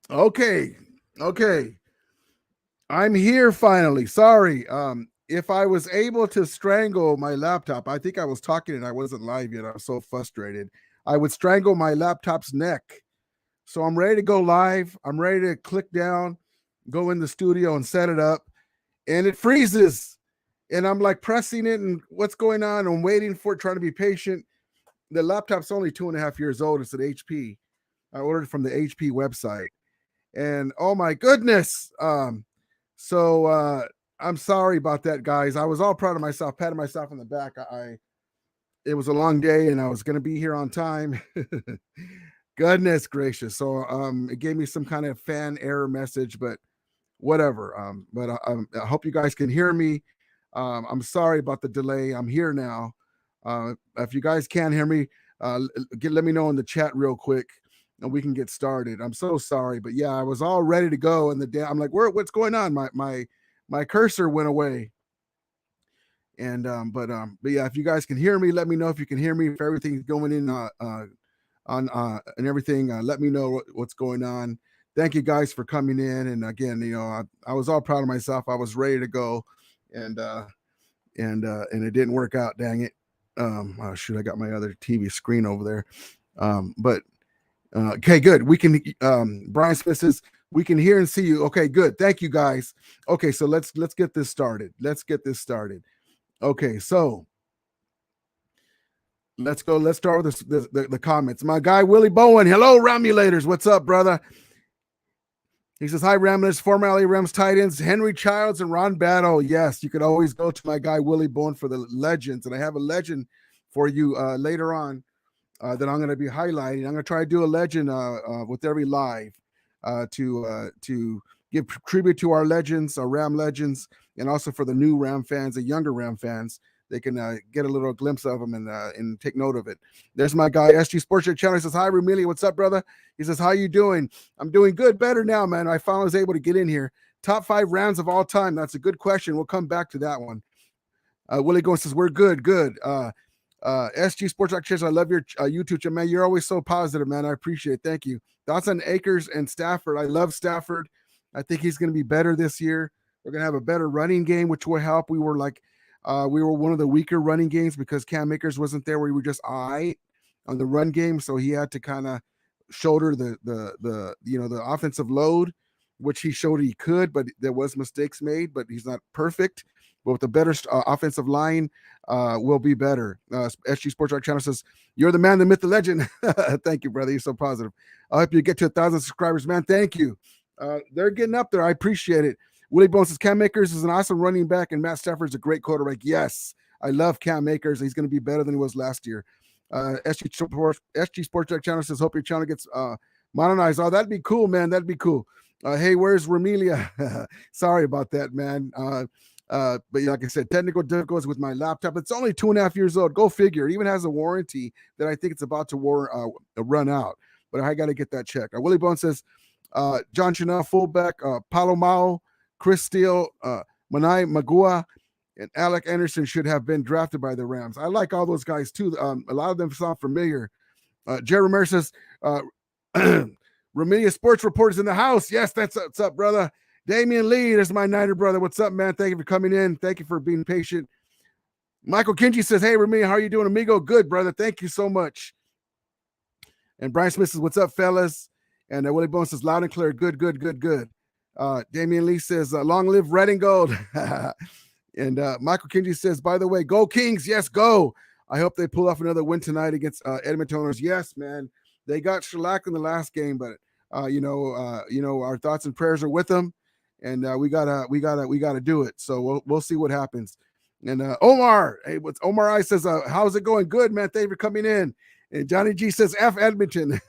Okay. Okay. I'm here finally. Sorry. If I was able to strangle my laptop, I think I was talking and I wasn't live yet. I was so frustrated. I would strangle my laptop's neck. So I'm ready to go live. I'm ready to click down, go in the studio and set it up, and it freezes. And I'm like pressing it, and what's going on? I'm waiting for it, trying to be patient. The laptop's only 2.5 years old. It's an HP. I ordered it from the HP website, and oh my goodness. So I'm sorry about that, guys. I was all proud of myself, patting myself on the back. I It was a long day, and I was going to be here on time. Goodness gracious! So it gave me some kind of fan error message, but whatever. I hope you guys can hear me. I'm sorry about the delay. I'm here now. If you guys can't hear me, let me know in the chat real quick, and we can get started. I'm so sorry, but yeah, I was all ready to go, and I'm like, what's going on? My cursor went away, and but yeah, if you guys can hear me, let me know if you can hear me. If everything's going in on and everything, let me know what's going on. Thank you guys for coming in, and again, I was all proud of myself. I was ready to go, and and it didn't work out. Dang it! Oh shoot, I got my other TV screen over there. But okay, good. We can. Brian Smith says we can hear and see you. Okay, good. Thank you guys. Okay, so let's get this started. Let's get this started. Okay, so let's go. Let's start with the comments. My guy Willie Bowen. Hello, Ramulators. What's up, brother? He says, hi, Ramblers, former LA Rams tight ends, Henry Childs and Ron Battle. Yes, you could always go to my guy, Willie Bowen, for the legends. And I have a legend for you later on that I'm going to be highlighting. I'm going to try to do a legend with every live to give tribute to our legends, our Ram legends, and also for the new Ram fans, the younger Ram fans. They can get a little glimpse of them and take note of it. There's my guy, SG Sports Channel. He says, hi, Ramilia. What's up, brother? He says, how you doing? I'm doing good, better now, man. I finally was able to get in here. Top 5 rounds of all time. That's a good question. We'll come back to that one. Willie Goins says, we're good, good. SG Sports Actions, I love your YouTube channel, man. You're always so positive, man. I appreciate it. Thank you. Thoughts on Akers and Stafford. I love Stafford. I think he's going to be better this year. We're going to have a better running game, which will help. We were one of the weaker running games because Cam Akers wasn't there. We were just on the run game, so he had to kind of shoulder the offensive load, which he showed he could, but there was mistakes made. But he's not perfect. But with a better offensive line, will be better. SG Sports Art Channel says, you're the man, the myth, the legend. Thank you, brother. You're so positive. I hope you get to 1,000 subscribers, man. Thank you. They're getting up there. I appreciate it. Willie Bones says, Cam Akers is an awesome running back, and Matt Stafford's a great quarterback. Yes, I love Cam Akers. He's going to be better than he was last year. SG Sports Art Channel says, hope your channel gets modernized. Oh, that'd be cool, man. That'd be cool. Hey, where's Ramilia? Sorry about that, man. But like I said, technical difficulties with my laptop. It's only 2.5 years old. Go figure. It even has a warranty that I think it's about to run out. But I got to get that checked. Willie Bone says, John Chanel, fullback, Palomao, Chris Steele, Manai Magua, and Alec Anderson should have been drafted by the Rams. I like all those guys too. A lot of them sound familiar. Jerry Ramirez says, Ramilia Sports Report is in the house. Yes, that's what's up, brother. Damian Lee, there's my Niner brother. What's up, man? Thank you for coming in. Thank you for being patient. Michael Kinji says, hey, Ramilia, how are you doing, amigo? Good, brother. Thank you so much. And Brian Smith says, what's up, fellas? And Willie Bones says, loud and clear. Good, good, good, good. Damian Lee says, long live red and gold. And Michael Kinji says, by the way, go Kings. Yes, go. I hope they pull off another win tonight against Edmontoners. Yes, man. They got shellacked in the last game, but our thoughts and prayers are with them, and we gotta do it. So we'll see what happens. And Omar, hey, what's Omar I says, how's it going? Good, man. Thank you for coming in. And Johnny G says, F Edmonton.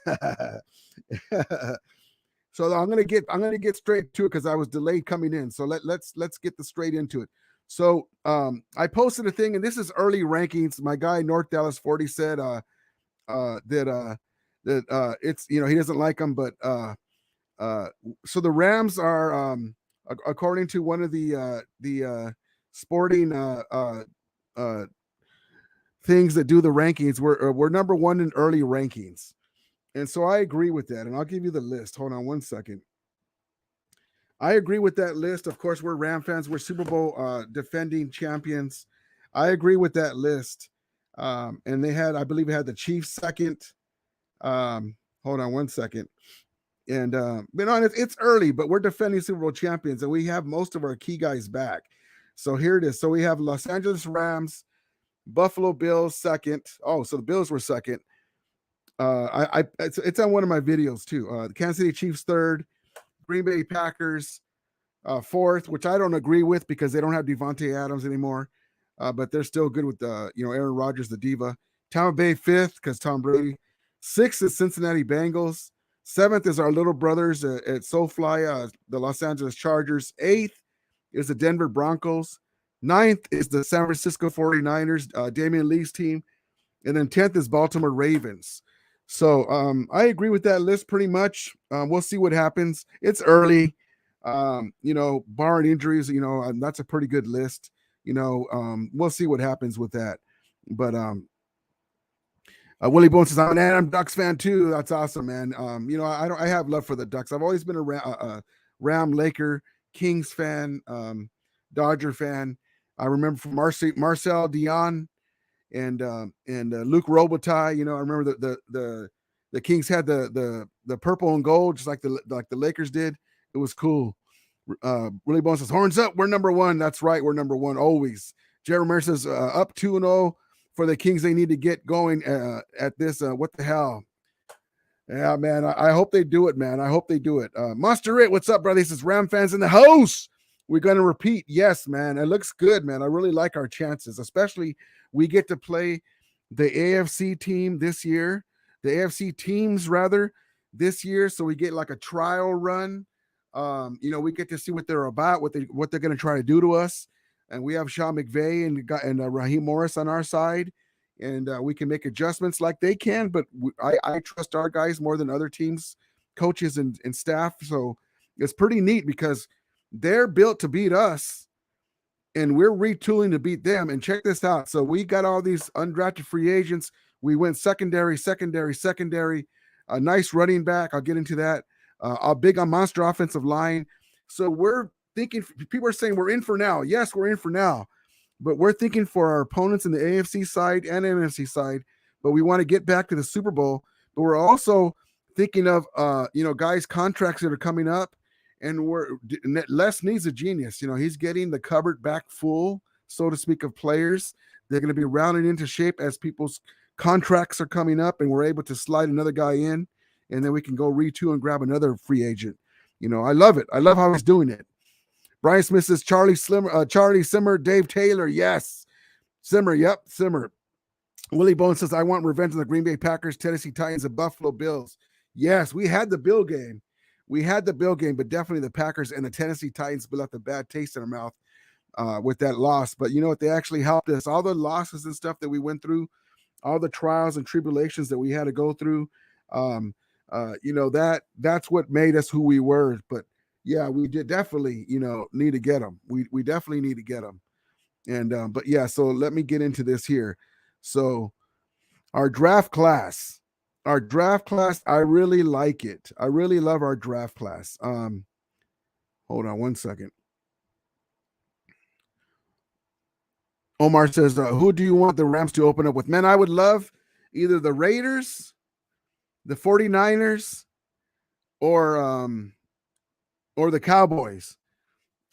So I'm gonna get straight to it because I was delayed coming in. So let's get straight into it. So I posted a thing, and this is early rankings. My guy North Dallas 40 said that it's he doesn't like them, but so the Rams are according to one of the sporting things that do the rankings, we're number one in early rankings. And so I agree with that. And I'll give you the list. Hold on one second. I agree with that list. Of course, we're Ram fans. We're Super Bowl defending champions. I agree with that list. And they had, I believe, it had the Chiefs second. Hold on one second. And it's early, but we're defending Super Bowl champions, and we have most of our key guys back. So here it is. So we have Los Angeles Rams, Buffalo Bills second. Oh, so the Bills were second. It's on one of my videos too. Kansas City Chiefs third, Green Bay Packers fourth, which I don't agree with because they don't have Devontae Adams anymore. But they're still good with Aaron Rodgers, the diva. Tampa Bay fifth because Tom Brady. Sixth is Cincinnati Bengals. Seventh is our little brothers at SoFly, the Los Angeles Chargers. Eighth is the Denver Broncos. Ninth is the San Francisco 49ers, Damian Lee's team. And then 10th is Baltimore Ravens. So I agree with that list pretty much. We'll see what happens. It's early. Barring injuries, that's a pretty good list. We'll see what happens with that. But Willie Bone says, I'm an Ducks fan too. That's awesome, man. I have love for the Ducks. I've always been a Ram, Laker, Kings fan, Dodger fan. I remember from Marcel Dion and Luke Robitaille. I remember the Kings had the purple and gold, just like the Lakers did. It was cool. Willie Bone says, horns up, we're number one. That's right, we're number one always. Jerry Romero says, up 2-0 for the Kings. They need to get going at this. What the hell? Yeah, man. I hope they do it, man. I hope they do it. Monster It, what's up, brother? He says, Ram fans in the house. We're going to repeat. Yes, man. It looks good, man. I really like our chances, especially we get to play the AFC team this year, the AFC teams rather this year. So we get like a trial run. We get to see what they're about, what they're going to try to do to us. And we have Sean McVay and Raheem Morris on our side, and we can make adjustments like they can. But I trust our guys more than other teams, coaches and staff. So it's pretty neat because they're built to beat us, and we're retooling to beat them. And check this out. So we got all these undrafted free agents. We went secondary, a nice running back. I'll get into that. A big on monster offensive line. So we're thinking, people are saying we're in for now. Yes, we're in for now, but we're thinking for our opponents in the AFC side and NFC side, but we want to get back to the Super Bowl. But we're also thinking of, guys' contracts that are coming up, and Les needs a genius. He's getting the cupboard back full, so to speak, of players. They're going to be rounding into shape as people's contracts are coming up, and we're able to slide another guy in, and then we can go retool and grab another free agent. I love it. I love how he's doing it. Brian Smith says Charlie Simmer, Dave Taylor. Yes. Simmer. Yep. Simmer. Willie Bone says, I want revenge on the Green Bay Packers, Tennessee Titans, and Buffalo Bills. Yes, we had the Bill game. But definitely the Packers and the Tennessee Titans left a bad taste in our mouth with that loss. But you know what? They actually helped us. All the losses and stuff that we went through, all the trials and tribulations that we had to go through, that's what made us who we were. But yeah, we did definitely, need to get them. We definitely need to get them. And but yeah, so let me get into this here. So our draft class, I really like it. I really love our draft class. Hold on one second. Omar says, who do you want the Rams to open up with? Man, I would love either the Raiders, the 49ers, or the Cowboys.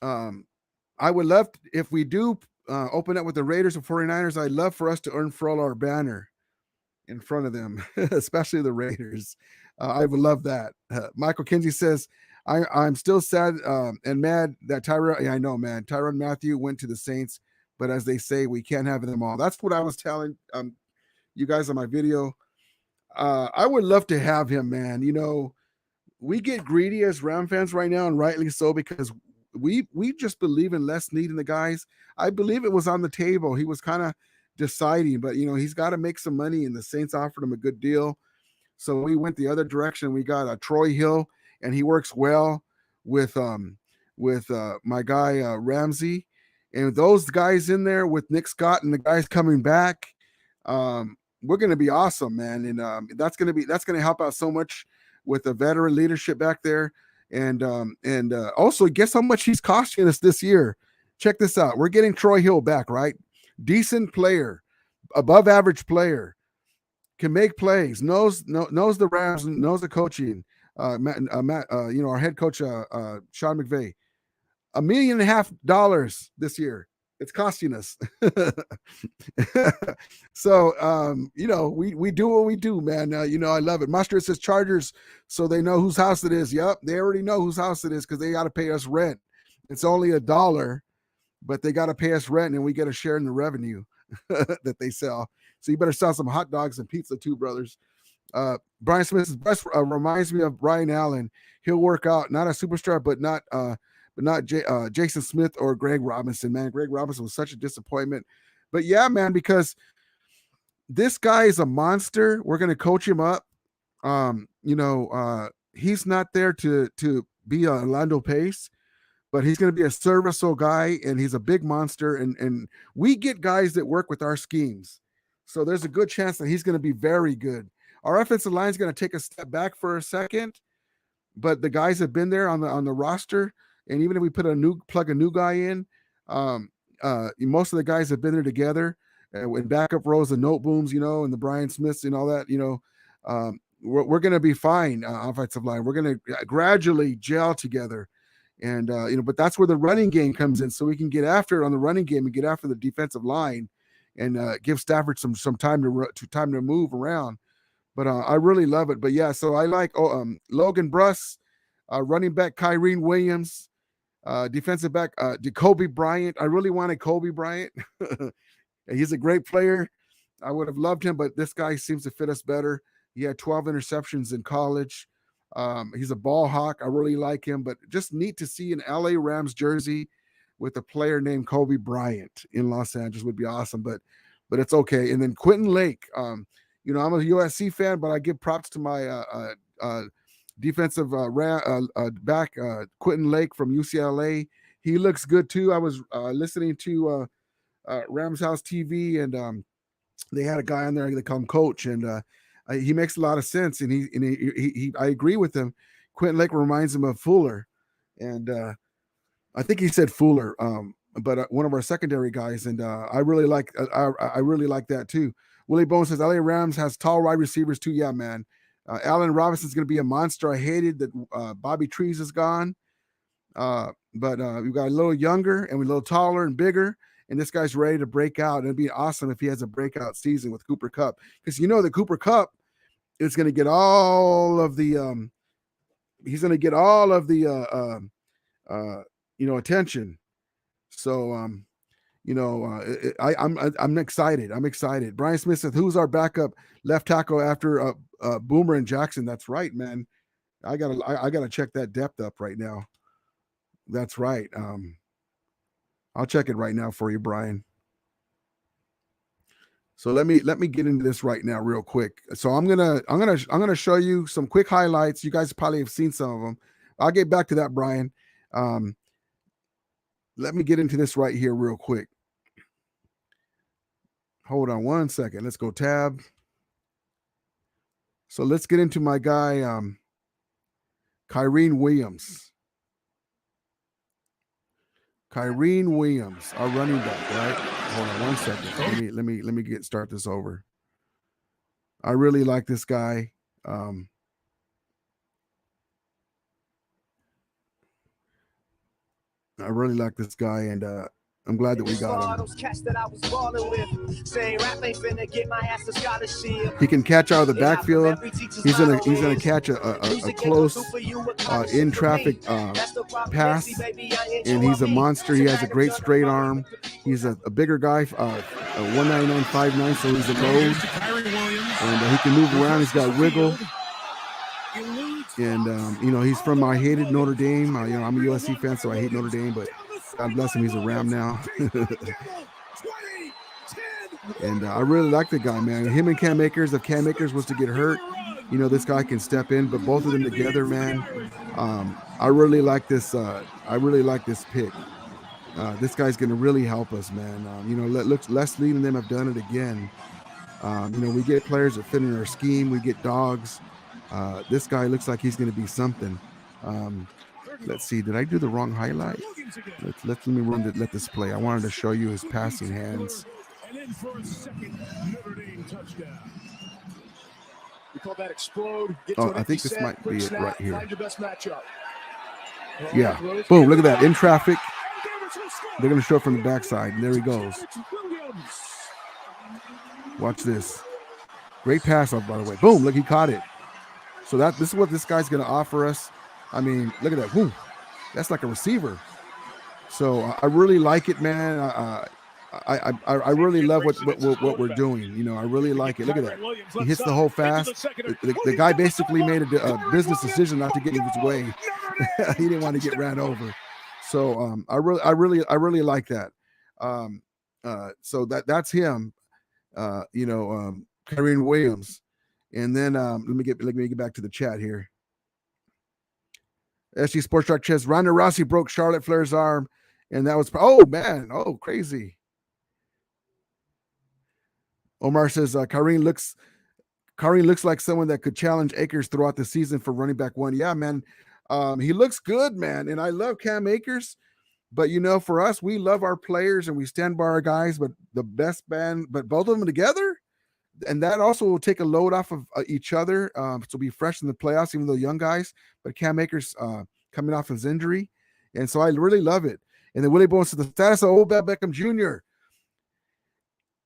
I would love if we do open up with the Raiders or 49ers, I'd love for us to unfurl our banner in front of them, especially the Raiders. I would love that. Michael Kinsey says, I'm still sad and mad that I know, man. Tyrann Mathieu went to the Saints, but as they say, we can't have them all. That's what I was telling you guys on my video. I would love to have him, man. We get greedy as Ram fans right now, and rightly so, because we just believe in less need in the guys. I believe it was on the table. He was kind of deciding, but he's got to make some money, and the Saints offered him a good deal. So we went the other direction. We got a Troy Hill, and he works well with my guy Ramsey, and those guys in there with Nick Scott and the guys coming back. we're going to be awesome, man. And that's going to help out so much with the veteran leadership back there. And also, guess how much he's costing us this year? Check this out. We're getting Troy Hill back, right? Decent player, above average player, can make plays, knows the Rams, knows the coaching. Matt, our head coach, Sean McVay, $1.5 million this year. It's costing us. So, we do what we do, man. I love it. Master says Chargers, so they know whose house it is. Yep, they already know whose house it is because they got to pay us rent. It's only $1, but they got to pay us rent, and we get a share in the revenue that they sell. So you better sell some hot dogs and pizza too, brothers. Brian Smith's best reminds me of Brian Allen. He'll work out, not a superstar, but not Jason Smith or Greg Robinson, man. Greg Robinson was such a disappointment. But yeah, man, because this guy is a monster. We're going to coach him up. He's not there to be a Orlando Pace, but he's going to be a serviceable guy, and he's a big monster. And we get guys that work with our schemes. So there's a good chance that he's going to be very good. Our offensive line is going to take a step back for a second, but the guys have been there on the roster. And even if we plug a new guy in, most of the guys have been there together. When backup rows, the Note Booms, and the Brian Smiths and all that, we're going to be fine. Offensive line, we're going to gradually gel together, and but that's where the running game comes in, so we can get after it on the running game and get after the defensive line, and give Stafford some time to move around. But I really love it. But yeah, so I like Logan Bruss, running back Kyrene Williams. Defensive back, Jacoby Bryant. I really wanted Kobe Bryant. He's a great player. I would have loved him, but this guy seems to fit us better. He had 12 interceptions in college. He's a ball hawk. I really like him, but just neat to see an LA Rams jersey with a player named Kobe Bryant in Los Angeles would be awesome, but it's okay. And then Quentin Lake. I'm a USC fan, but I give props to my defensive back, Quentin Lake from UCLA. He looks good too. I was listening to Rams House TV, and they had a guy on there. They call him Coach, and he makes a lot of sense. And he I agree with him. Quentin Lake reminds him of Fuller, and I think he said Fuller, but one of our secondary guys. And I really like that too. Willie Bone says LA Rams has tall wide receivers too. Yeah, man. Allen Robinson's going to be a monster. I hated that Bobby Trees is gone. But we've got a little younger and we're a little taller and bigger. And this guy's ready to break out. And it'd be awesome if he has a breakout season with Cooper Kupp. Because the Cooper Kupp is going to get all of the attention. So I'm excited. I'm excited. Brian Smith said, "Who's our backup left tackle after Boomer and Jackson?" That's right, man. I gotta check that depth up right now. That's right. I'll check it right now for you, Brian. So let me get into this right now, real quick. So I'm gonna show you some quick highlights. You guys probably have seen some of them. I'll get back to that, Brian. Let me get into this right here, real quick. Hold on one second. Let's go tab. So let's get into my guy, Kyrene Williams. Kyrene Williams, our running back, right? Hold on one second. Let me start this over. I really like this guy. I really like this guy, and I'm glad that we got him. He can catch out of the backfield. He's gonna catch a close in traffic pass, and he's a monster. He has a great straight arm. He's a bigger guy, 199, 5'9", so he's a load, and he can move around. He's got wiggle. And he's from I hated Notre Dame. I'm a USC fan, so I hate Notre Dame, but God bless him, he's a Ram now. And I really like the guy, man. Him and Cam Akers. If Cam Akers was to get hurt, this guy can step in. But both of them together, man, I really like this. I really like this pick. This guy's going to really help us, man. Les Lee and them have done it again. We get players that fit in our scheme. We get dogs. This guy looks like he's going to be something. Let's see. Did I do the wrong highlight? Let me let this play. I wanted to show you his passing hands. And in for a second Notre Dame touchdown. We call that explode. I think this might be it right here. Find your best matchup. Yeah. Boom. Look at that. In traffic. They're going to show it from the backside. And there he goes. Watch this. Great pass off, by the way. Boom. Look, he caught it. So this is what this guy's going to offer us. I mean, look at that. Boom. That's like a receiver. So I really like it, man. I really love what we're doing. I really like it. Look at that. He hits the hole fast. The guy basically made a business decision not to get in his way. He didn't want to get ran over. So I really like that. So that's him. Kyren Williams. And then let me get back to the chat here. SG Sports Track says Ronda Rousey broke Charlotte Flair's arm, and that was crazy. Omar says Kyren looks like someone that could challenge Akers throughout the season for running back one. Yeah, man. He looks good, man. And I love Cam Akers, but for us, we love our players and we stand by our guys, but both of them together, and that also will take a load off of each other. So be fresh in the playoffs, even though young guys, but Cam Akers coming off his injury. And so I really love it. And then Willie Bones says the status of Odell Beckham Jr.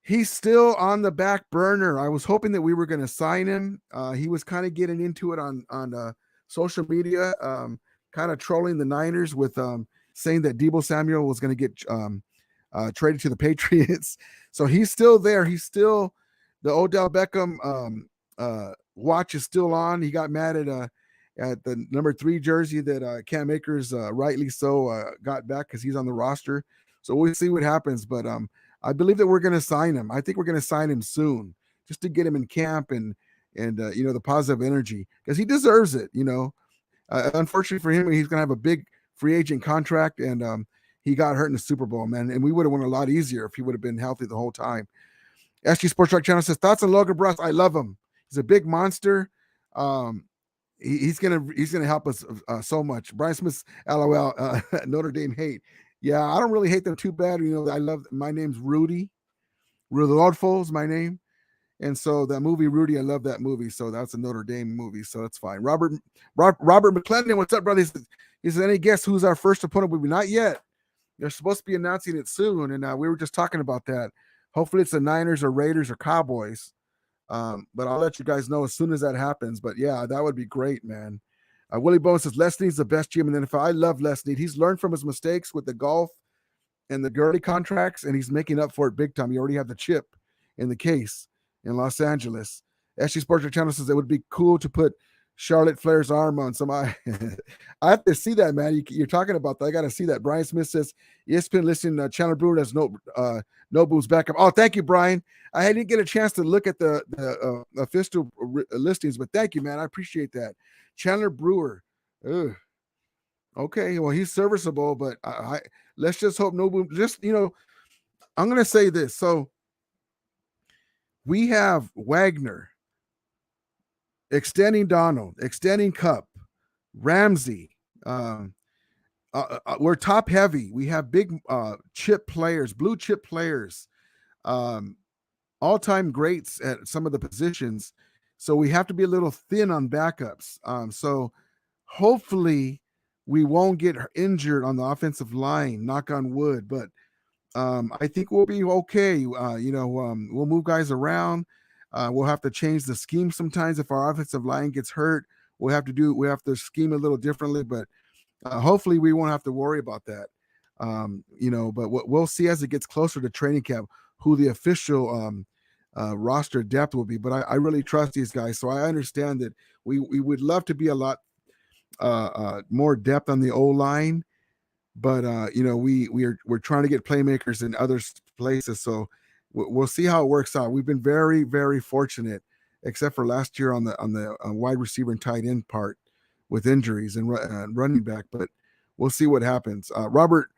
He's still on the back burner. I was hoping that we were going to sign him. He was kind of getting into it on social media, kind of trolling the Niners with saying that Deebo Samuel was going to get traded to the Patriots. So he's still there. He's still the Odell Beckham watch is still on. He got mad at the number 3 jersey that Cam Akers rightly so got back because he's on the roster. So we'll see what happens. But I believe that we're going to sign him. I think we're going to sign him soon just to get him in camp and the positive energy because he deserves it. Unfortunately for him, he's going to have a big free agent contract and he got hurt in the Super Bowl, man. And we would have won a lot easier if he would have been healthy the whole time. SG Sports Track Channel says thoughts on Logan Bruss. I love him. He's a big monster. He's gonna help us so much. Brian Smith, LOL, Notre Dame hate. Yeah, I don't really hate them too bad. I love. My name's Rudy. Rodolfo is my name, and so that movie Rudy, I love that movie. So that's a Notre Dame movie, so that's fine. Robert McClendon, what's up, brother? He says, any guess who's our first opponent? Will be not yet. They're supposed to be announcing it soon, and we were just talking about that. Hopefully, it's the Niners or Raiders or Cowboys. But I'll let you guys know as soon as that happens. But yeah, that would be great, man. Willie Bones says Les Snead's the best GM in the NFL. I love Les Snead. He's learned from his mistakes with the golf and the Gurley contracts, and he's making up for it big time. He already have the chip in the case in Los Angeles. SG Sports Channel says it would be cool to put Charlotte Flair's arm on some. I have to see that, man. You're talking about that. I got to see that. Brian Smith says ESPN listening. Chandler Brewer has Nobu's backup. Oh, thank you, Brian. I didn't get a chance to look at the official listings, but thank you, man. I appreciate that. Chandler Brewer. Ugh. Okay, well, he's serviceable, but let's just hope Nobu. I'm going to say this. So we have Wagner extending Donald, extending Cup, Ramsey. We're top heavy. We have big chip players, blue chip players, all-time greats at some of the positions. So we have to be a little thin on backups. So hopefully we won't get injured on the offensive line, knock on wood. But I think we'll be okay. We'll move guys around. We'll have to change the scheme sometimes if our offensive line gets hurt. We have to scheme a little differently, but hopefully we won't have to worry about that. But we'll see as it gets closer to training camp who the official roster depth will be. But I really trust these guys, so I understand that we would love to be a lot more depth on the O-line, but we're trying to get playmakers in other places, so we'll see how it works out. We've been very, very fortunate, except for last year on the wide receiver and tight end part with injuries and running back, but we'll see what happens. Robert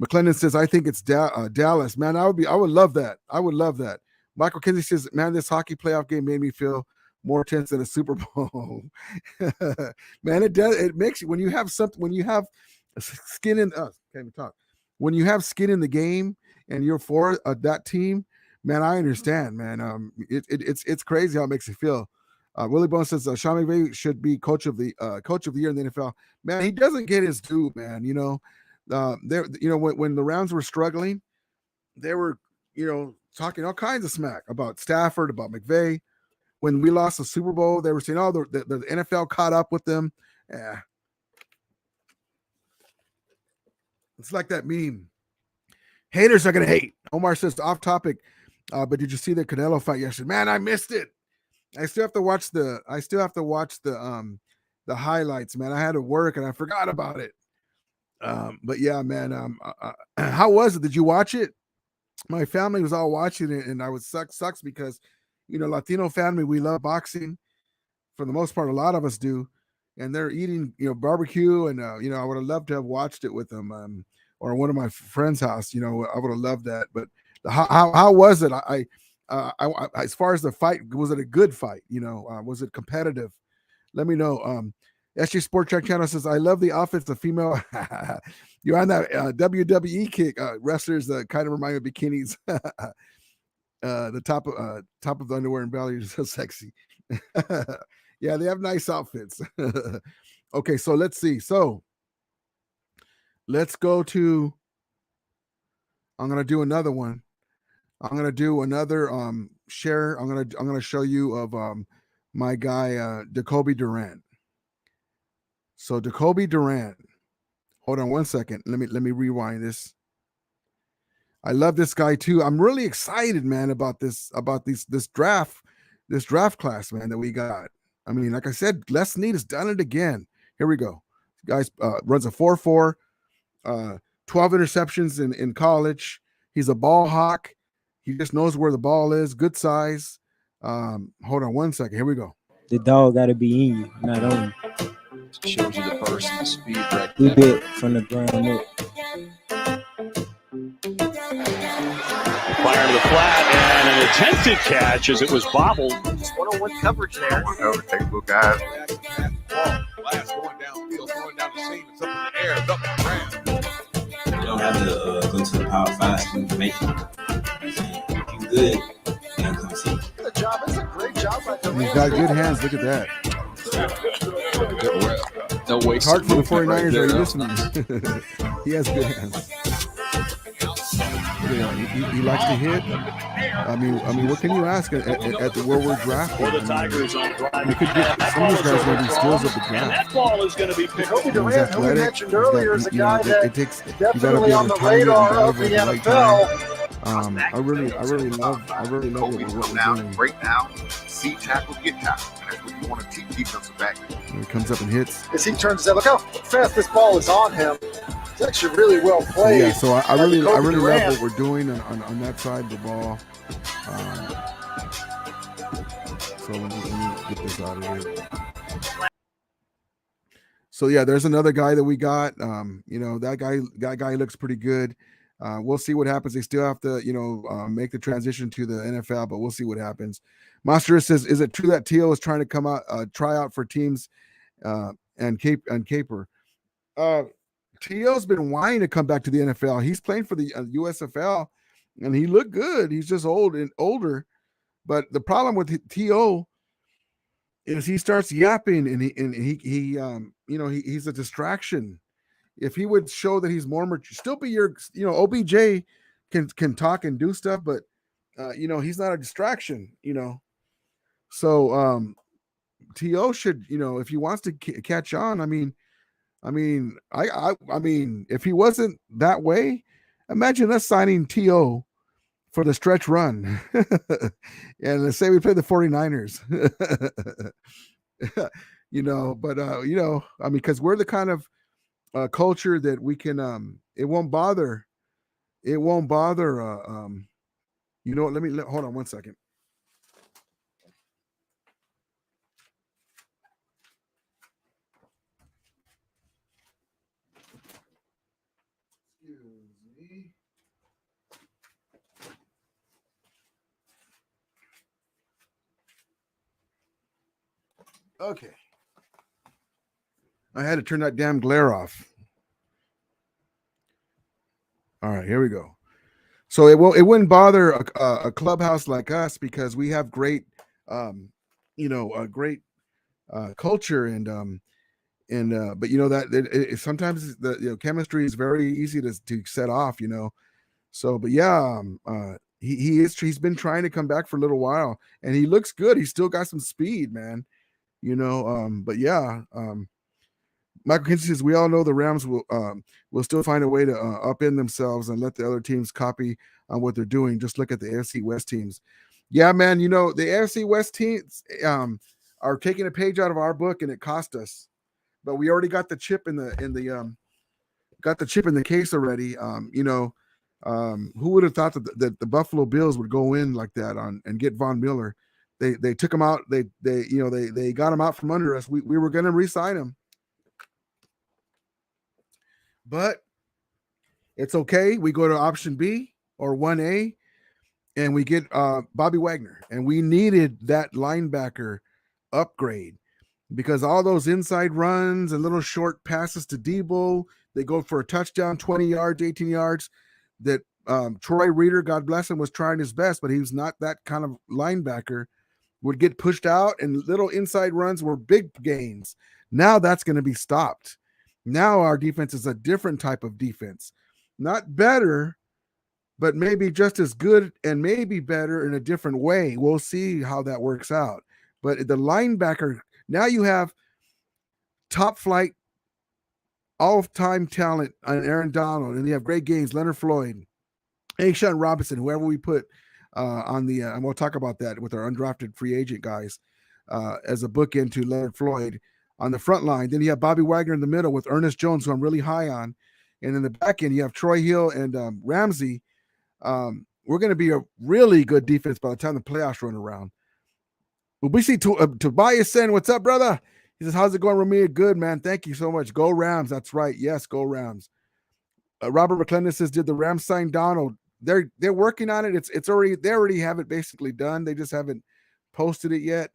McClendon says, I think it's Dallas, man. I would love that. I would love that. Michael Kinsey says, man, this hockey playoff game made me feel more tense than a Super Bowl. Man, it does. It makes you, when you have something, when you have skin in, can't even talk. When you have skin in the game and you're for that team, man, I understand, man. It's crazy how it makes you feel. Willie Bone says Sean McVay should be coach of the year in the NFL. Man, he doesn't get his due, man. There, when the Rams were struggling, they were, talking all kinds of smack about Stafford, about McVay. When we lost the Super Bowl, they were saying, "Oh, the NFL caught up with them." Yeah, it's like that meme. Haters are gonna hate. Omar says off topic, but did you see the Canelo fight yesterday? Man, I missed it. I still have to watch the. The highlights, man. I had to work and I forgot about it. But yeah, man. How was it? Did you watch it? My family was all watching it, and I was sucks because, Latino family, we love boxing for the most part. A lot of us do, and they're eating, barbecue, and I would have loved to have watched it with them, or one of my friends' house. I would have loved that. But how was it? As far as the fight, was it a good fight? Was it competitive? Let me know. SG Sport Track Channel says, I love the outfits, the female. You're on that WWE kick. Wrestlers that kind of remind me of bikinis. The top of the underwear and belly is so sexy. Yeah, they have nice outfits. Okay, so let's see. So let's go to. I'm gonna do another one. I'm gonna do another share. I'm gonna show you of my guy Jacoby Durant. So Jacoby Durant. Hold on one second. Let me rewind this. I love this guy too. I'm really excited, man, about this draft class, man, that we got. I mean, like I said, Les Snead has done it again. Here we go. Guys runs a 4.4, 12 interceptions in college. He's a ball hawk. He just knows where the ball is. Good size. Hold on one second. Here we go. The dog got to be in you, not on you. Shows you the burst and the speed right We there. built from the ground up. Fire to the flat and an attempted catch as it was bobbled. One-on-one coverage there. Textbook guys. Last going downfield, going down the seam, it's up in the air, it's up in the ground. You don't have to go to the Power 5 school to make it. If you good, then come see. The job is a great job by the He's got good hands. Look at that. No way. It's hard for the 49ers are listening. He has good hands. He likes to hit. I mean, what can you ask at the where we're drafting? The Tigers on drive. We could get some of these guys going to be steals of the And that draft. ball is going to be picked up. Jacoby Durant, who we mentioned earlier, is a guy that It takes definitely on the radar of the NFL. I really love what we're Down, doing. break down, see tackle, get tackle. That's what you want to teach defensive back. When he comes up and hits. As he turns it, look how fast this ball is on him. It's actually really well So, played. yeah, so I really Jacoby love Durant. what we're doing on that side of the ball. So let me get this out of here. So yeah, there's another guy that we got. That guy looks pretty good. We'll see what happens. They still have to, make the transition to the NFL, but we'll see what happens. Monster says, "Is it true that T.O. is trying to come out, try out for teams, and Caper?" T.O.'s been wanting to come back to the NFL. He's playing for the USFL, and he looked good. He's just older. But the problem with T.O. is he starts yapping, and he's a distraction. If he would show that he's more mature, still be your, OBJ can talk and do stuff, but he's not a distraction, So T.O. should, if he wants to catch on, I mean, if he wasn't that way, imagine us signing T.O. for the stretch run. And let's say we play the 49ers. Because we're the kind of culture that we can it won't bother hold on one second. Excuse me. Okay. I had to turn that damn glare off. All right, here we go. So it wouldn't bother a clubhouse like us because we have great, a great culture but that sometimes the chemistry is very easy to set off. So but yeah, he's been trying to come back for a little while and he looks good. He's still got some speed, man. But yeah, Michael Kinsey says we all know the Rams will still find a way to upend themselves and let the other teams copy on what they're doing. Just look at the AFC West teams. Yeah, man. The AFC West teams are taking a page out of our book, and it cost us. But we already got the chip in the case already. Who would have thought that the Buffalo Bills would go in like that and get Von Miller? They took him out. They got him out from under us. We were going to re-sign him. But it's okay. We go to option B or 1A and we get Bobby Wagner. And we needed that linebacker upgrade because all those inside runs and little short passes to Debo, they go for a touchdown, 20 yards, 18 yards, that Troy Reader, God bless him, was trying his best, but he was not that kind of linebacker, would get pushed out, and little inside runs were big gains. Now that's going to be stopped. Now our defense is a different type of defense. Not better, but maybe just as good and maybe better in a different way. We'll see how that works out. But the linebacker, now you have top flight, all-time talent on Aaron Donald, and you have great games, Leonard Floyd, A'Shawn Robinson, whoever we put on the, and we'll talk about that with our undrafted free agent guys as a bookend to Leonard Floyd on the front line. Then you have Bobby Wagner in the middle with Ernest Jones, who I'm really high on. And in the back end, you have Troy Hill and Ramsey. We're going to be a really good defense by the time the playoffs run around. Well, we see Tobias saying, "What's up, brother?" He says, "How's it going, Ramilia?" Good, man. Thank you so much. Go Rams. That's right. Yes, go Rams. Robert McClendon says, "Did the Rams sign Donald?" They're working on it. It's already, they already have it basically done. They just haven't posted it yet.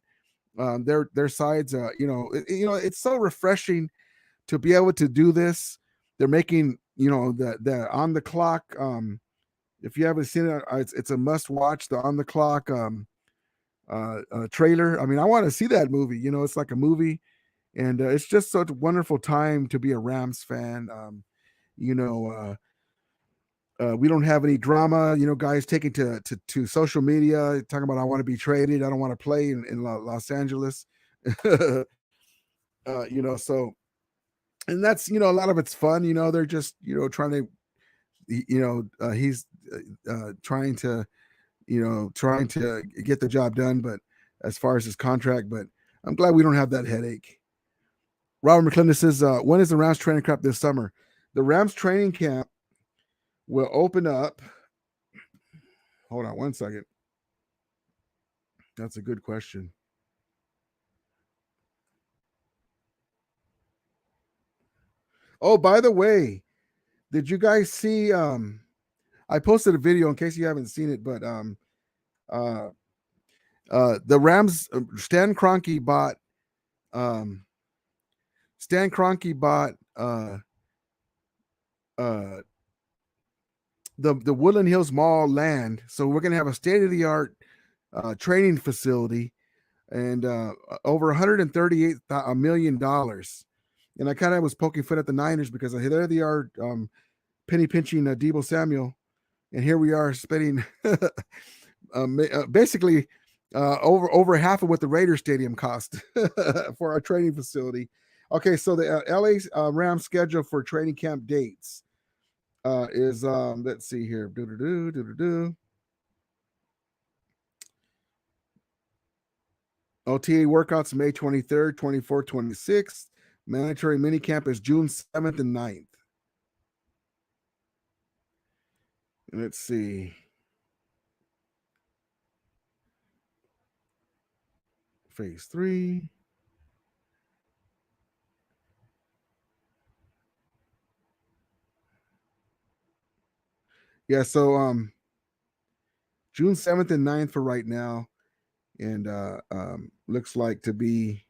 Their sides, it's so refreshing to be able to do this. They're making, the on the clock. If you haven't seen it, it's a must watch. The on the clock trailer. I mean, I want to see that movie. It's like a movie, and it's just such a wonderful time to be a Rams fan. We don't have any drama, guys taking to social media talking about I want to be traded, I don't want to play in Los Angeles. So, and that's, a lot of it's fun, they're just, trying to, he's trying to get the job done, but as far as his contract, but I'm glad we don't have that headache. Robert McClendon says, when is the Rams training camp this summer? The Rams training camp will open up. Hold on one second. That's a good question. Oh, by the way, did you guys see? I posted a video in case you haven't seen it, but the Rams, Stan Kroenke bought the Woodland Hills Mall land. So we're going to have a state-of-the-art training facility and over $138 million. And I kind of was poking fun at the Niners because there they are penny pinching Debo Samuel. And here we are spending basically over half of what the Raiders Stadium cost for our training facility. Okay, so the LA Rams schedule for training camp dates is let's see here. OTA workouts May 23rd, 24th, 26th. Mandatory minicamp is June 7th and 9th. Let's see. Phase 3. Yeah, so June 7th and 9th for right now. And looks like to be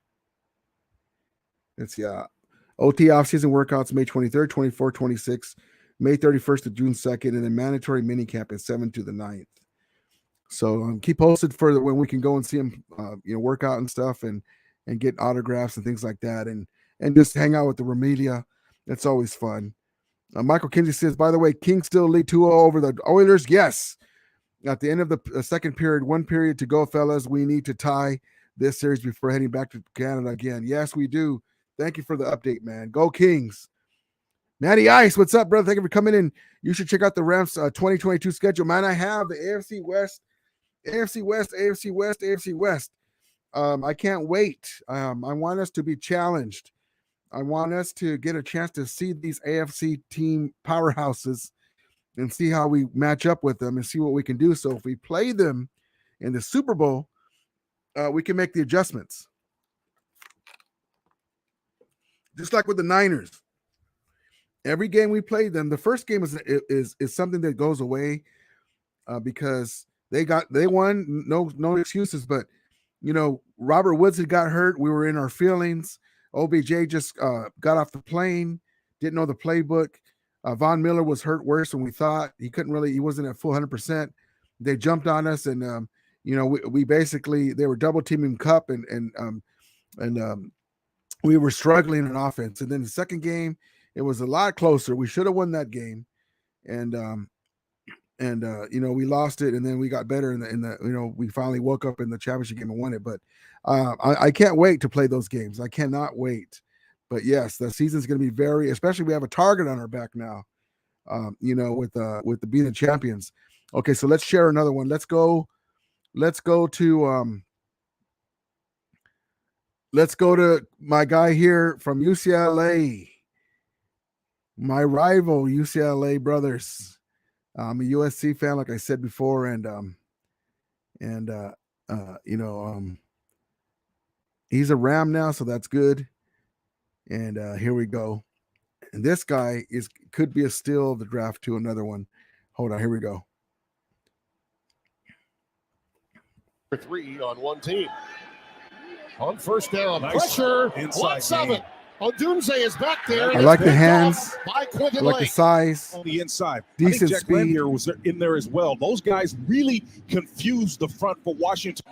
It's OT offseason workouts May 23rd, 24th, 26th, May 31st to June 2nd, and then mandatory minicamp is 7th to the 9th. So keep posted for when we can go and see him, work out and stuff, and get autographs and things like that, and just hang out with the Ramilia. That's always fun. Michael Kinsey says, by the way, Kings still lead 2-0 over the Oilers. Yes. At the end of the second period, 1 period to go, fellas. We need to tie this series before heading back to Canada again. Yes, we do. Thank you for the update, man. Go Kings. Matty Ice, what's up, brother? Thank you for coming in. You should check out the Rams 2022 schedule. Man, I have the AFC West. I can't wait. I want us to be challenged. I want us to get a chance to see these AFC team powerhouses and see how we match up with them and see what we can do. So if we play them in the Super Bowl, we can make the adjustments. Just like with the Niners. Every game we played them, the first game is something that goes away because they won, no excuses. But Robert Woods had got hurt. We were in our feelings. OBJ just got off the plane, didn't know the playbook. Von Miller was hurt worse than we thought. He wasn't at full 100%. They jumped on us, and we basically, they were double teaming Cup, and we were struggling in offense. And then the second game, it was a lot closer. We should have won that game, and we lost it, and then we got better in the we finally woke up in the championship game and won it. But I can't wait to play those games. I cannot wait. But yes, the season's going to be especially we have a target on our back now. With the being the champions. Okay, so let's share another one. Let's go to my guy here from UCLA. My rival, UCLA brothers. I'm a USC fan, like I said before, and he's a Ram now, so that's good. And here we go. And this guy could be a steal of the draft to another one. Hold on, here we go. 3 on one team. On first down, pressure. Lots of it. Odunze is back there. I like the hands. I like the size. On the inside. Decent I think Jack speed. Lanier was in there as well. Those guys really confused the front for Washington.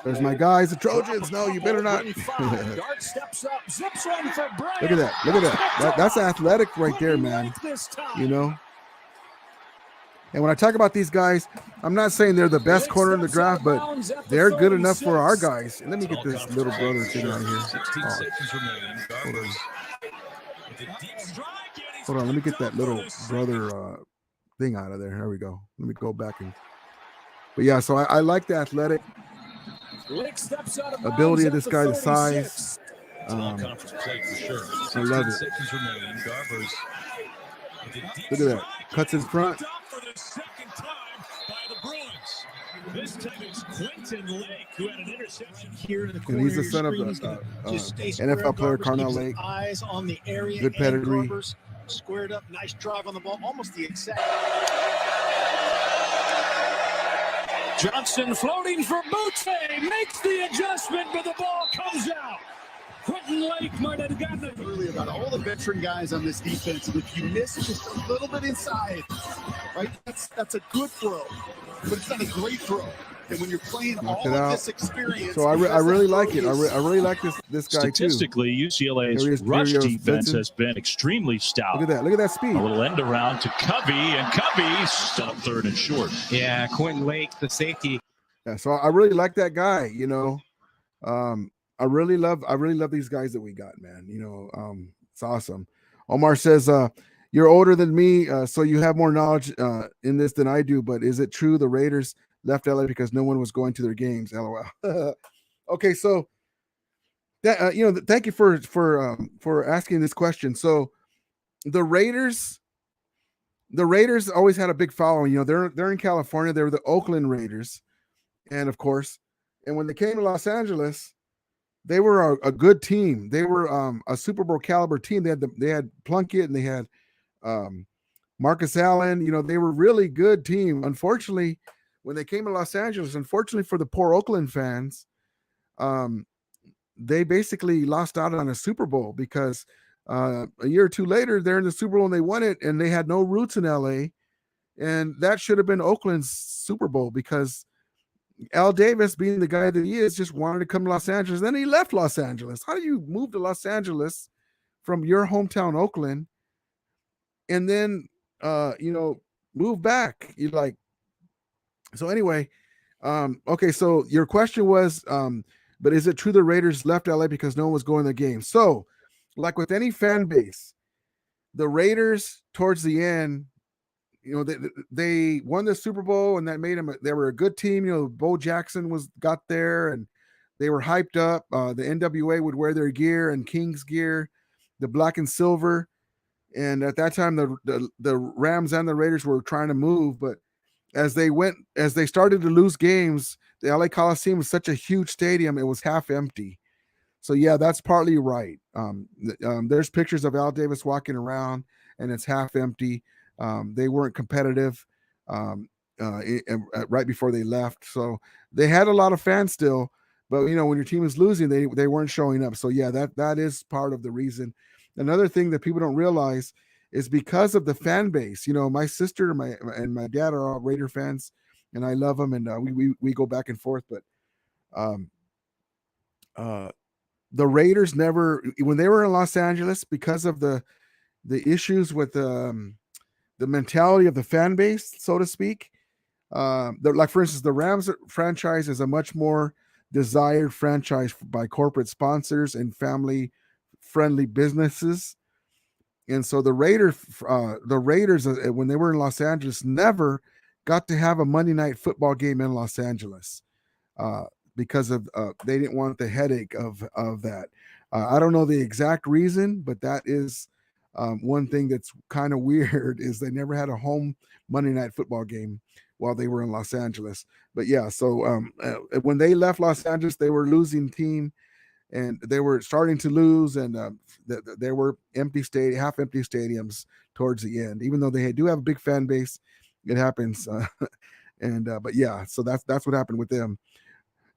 There's my guys, the Trojans. No, you better not. Guard steps up, zips one for Bryant. Look at that. That's athletic right there, man. And when I talk about these guys, I'm not saying they're the best corner in the draft, but they're good enough for our guys. And let me get this little brother thing out here. Hold on. Let me get that little brother thing out of there. There we go. Let me go back but yeah, so I like the athletic ability of this guy, the size. I love it. Look at that. Cuts in front. This time it's Quentin Lake who had an interception here in the corner. And he's the son of the NFL player Carnell Lake. Eyes on the area. Good pedigree. Squared up, nice drive on the ball, almost the exact. Johnson floating for Butte, makes the adjustment, but the ball comes out. Quentin Lake might have gotten it Early about all the veteran guys on this defense, and if you miss just a little bit inside, right, that's a good throw, but it's not a great throw. And when you're playing all of this experience, so I really like it. I really like this guy Statistically, too. UCLA's rush defense has been extremely stout. Look at that speed. A little end around to Covey, and Covey still third and short. Yeah, Quentin Lake, the safety. Yeah, so I really like that guy. I really love these guys that we got, man. It's awesome. Omar says, you're older than me, so you have more knowledge in this than I do. But is it true the Raiders left LA because no one was going to their games? LOL. Okay, so that thank you for asking this question. So the Raiders always had a big following. They're in California. They were the Oakland Raiders, and of course, and when they came to Los Angeles, they were a good team. They were a Super Bowl caliber team. They had Plunkett and they had Marcus Allen. They were a really good team. Unfortunately, when they came to Los Angeles, unfortunately for the poor Oakland fans, they basically lost out on a Super Bowl because a year or two later, they're in the Super Bowl and they won it, and they had no roots in LA. And that should have been Oakland's Super Bowl because Al Davis, being the guy that he is, just wanted to come to Los Angeles. Then he left Los Angeles. How do you move to Los Angeles from your hometown, Oakland, and then, move back? You like, so anyway, okay. So your question was, but is it true the Raiders left LA because no one was going to the game? So like with any fan base, the Raiders towards the end, they won the Super Bowl, and that made them. They were a good team. Bo Jackson got there, and they were hyped up. The NWA would wear their gear and King's gear, the black and silver. And at that time, the Rams and the Raiders were trying to move, but as they started to lose games, the LA Coliseum was such a huge stadium; it was half empty. So yeah, that's partly right. There's pictures of Al Davis walking around, and it's half empty. They weren't competitive right before they left, so they had a lot of fans still. But when your team is losing, they weren't showing up. So yeah, that is part of the reason. Another thing that people don't realize is because of the fan base. My sister and my dad are all Raider fans, and I love them, and we go back and forth. But the Raiders never, when they were in Los Angeles, because of the issues with the mentality of the fan base, so to speak. Like for instance, the Rams franchise is a much more desired franchise by corporate sponsors and family-friendly businesses. And so the Raiders, when they were in Los Angeles, never got to have a Monday Night Football game in Los Angeles because of they didn't want the headache of that. I don't know the exact reason, but that is one thing that's kind of weird is they never had a home Monday Night Football game while they were in Los Angeles. But yeah, so when they left Los Angeles, they were a losing team. And they were starting to lose, and there were half empty stadiums towards the end. Even though they do have a big fan base, it happens. But yeah, so that's what happened with them.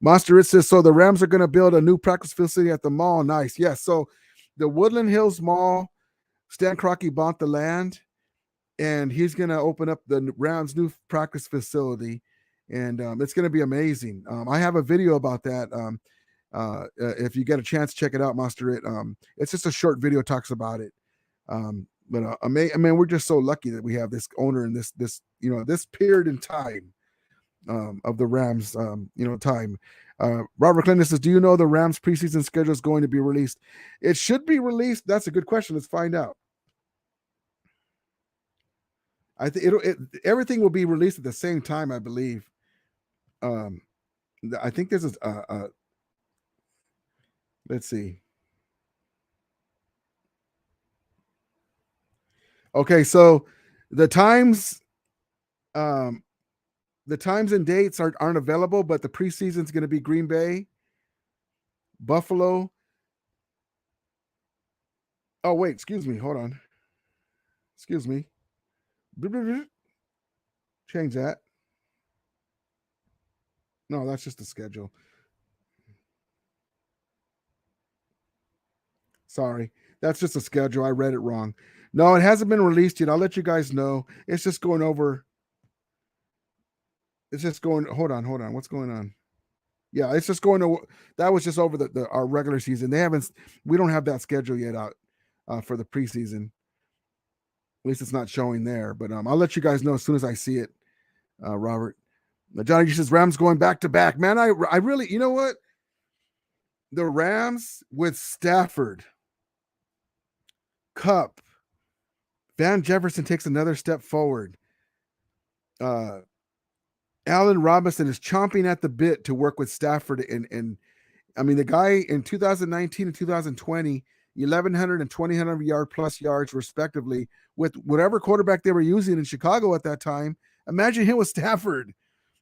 Monster It says, so the Rams are going to build a new practice facility at the mall. Nice, yes. Yeah, so the Woodland Hills Mall, Stan Kroenke bought the land, and he's going to open up the Rams' new practice facility, and it's going to be amazing. I have a video about that. If you get a chance, check it out, Monster It. It's just a short video, talks about it. But I mean, we're just so lucky that we have this owner in this this period in time of the Rams time. Robert Clinton says, do you know the Rams preseason schedule is going to be released? It should be released. That's a good question. Let's find out. I think everything will be released at the same time, I believe. I think this is let's see. Okay, so the times and dates aren't available, but the preseason is going to be Green Bay, Buffalo. Oh, wait, excuse me. Hold on. Excuse me. Change that. No, that's just the schedule. Sorry. That's just a schedule. I read it wrong. No, it hasn't been released yet. I'll let you guys know. It's just going over. It's just going. Hold on. What's going on? Yeah, it's just going to. That was just over our regular season. We don't have that schedule yet out for the preseason. At least it's not showing there. But I'll let you guys know as soon as I see it. Robert, Johnny G says Rams going back to back. Man, I really, you know what? The Rams with Stafford, Cup, Van Jefferson takes another step forward. Allen Robinson is chomping at the bit to work with Stafford. And I mean, the guy in 2019 and 2020, 1,100 and 2,100 yard plus yards respectively with whatever quarterback they were using in Chicago at that time. Imagine him with Stafford.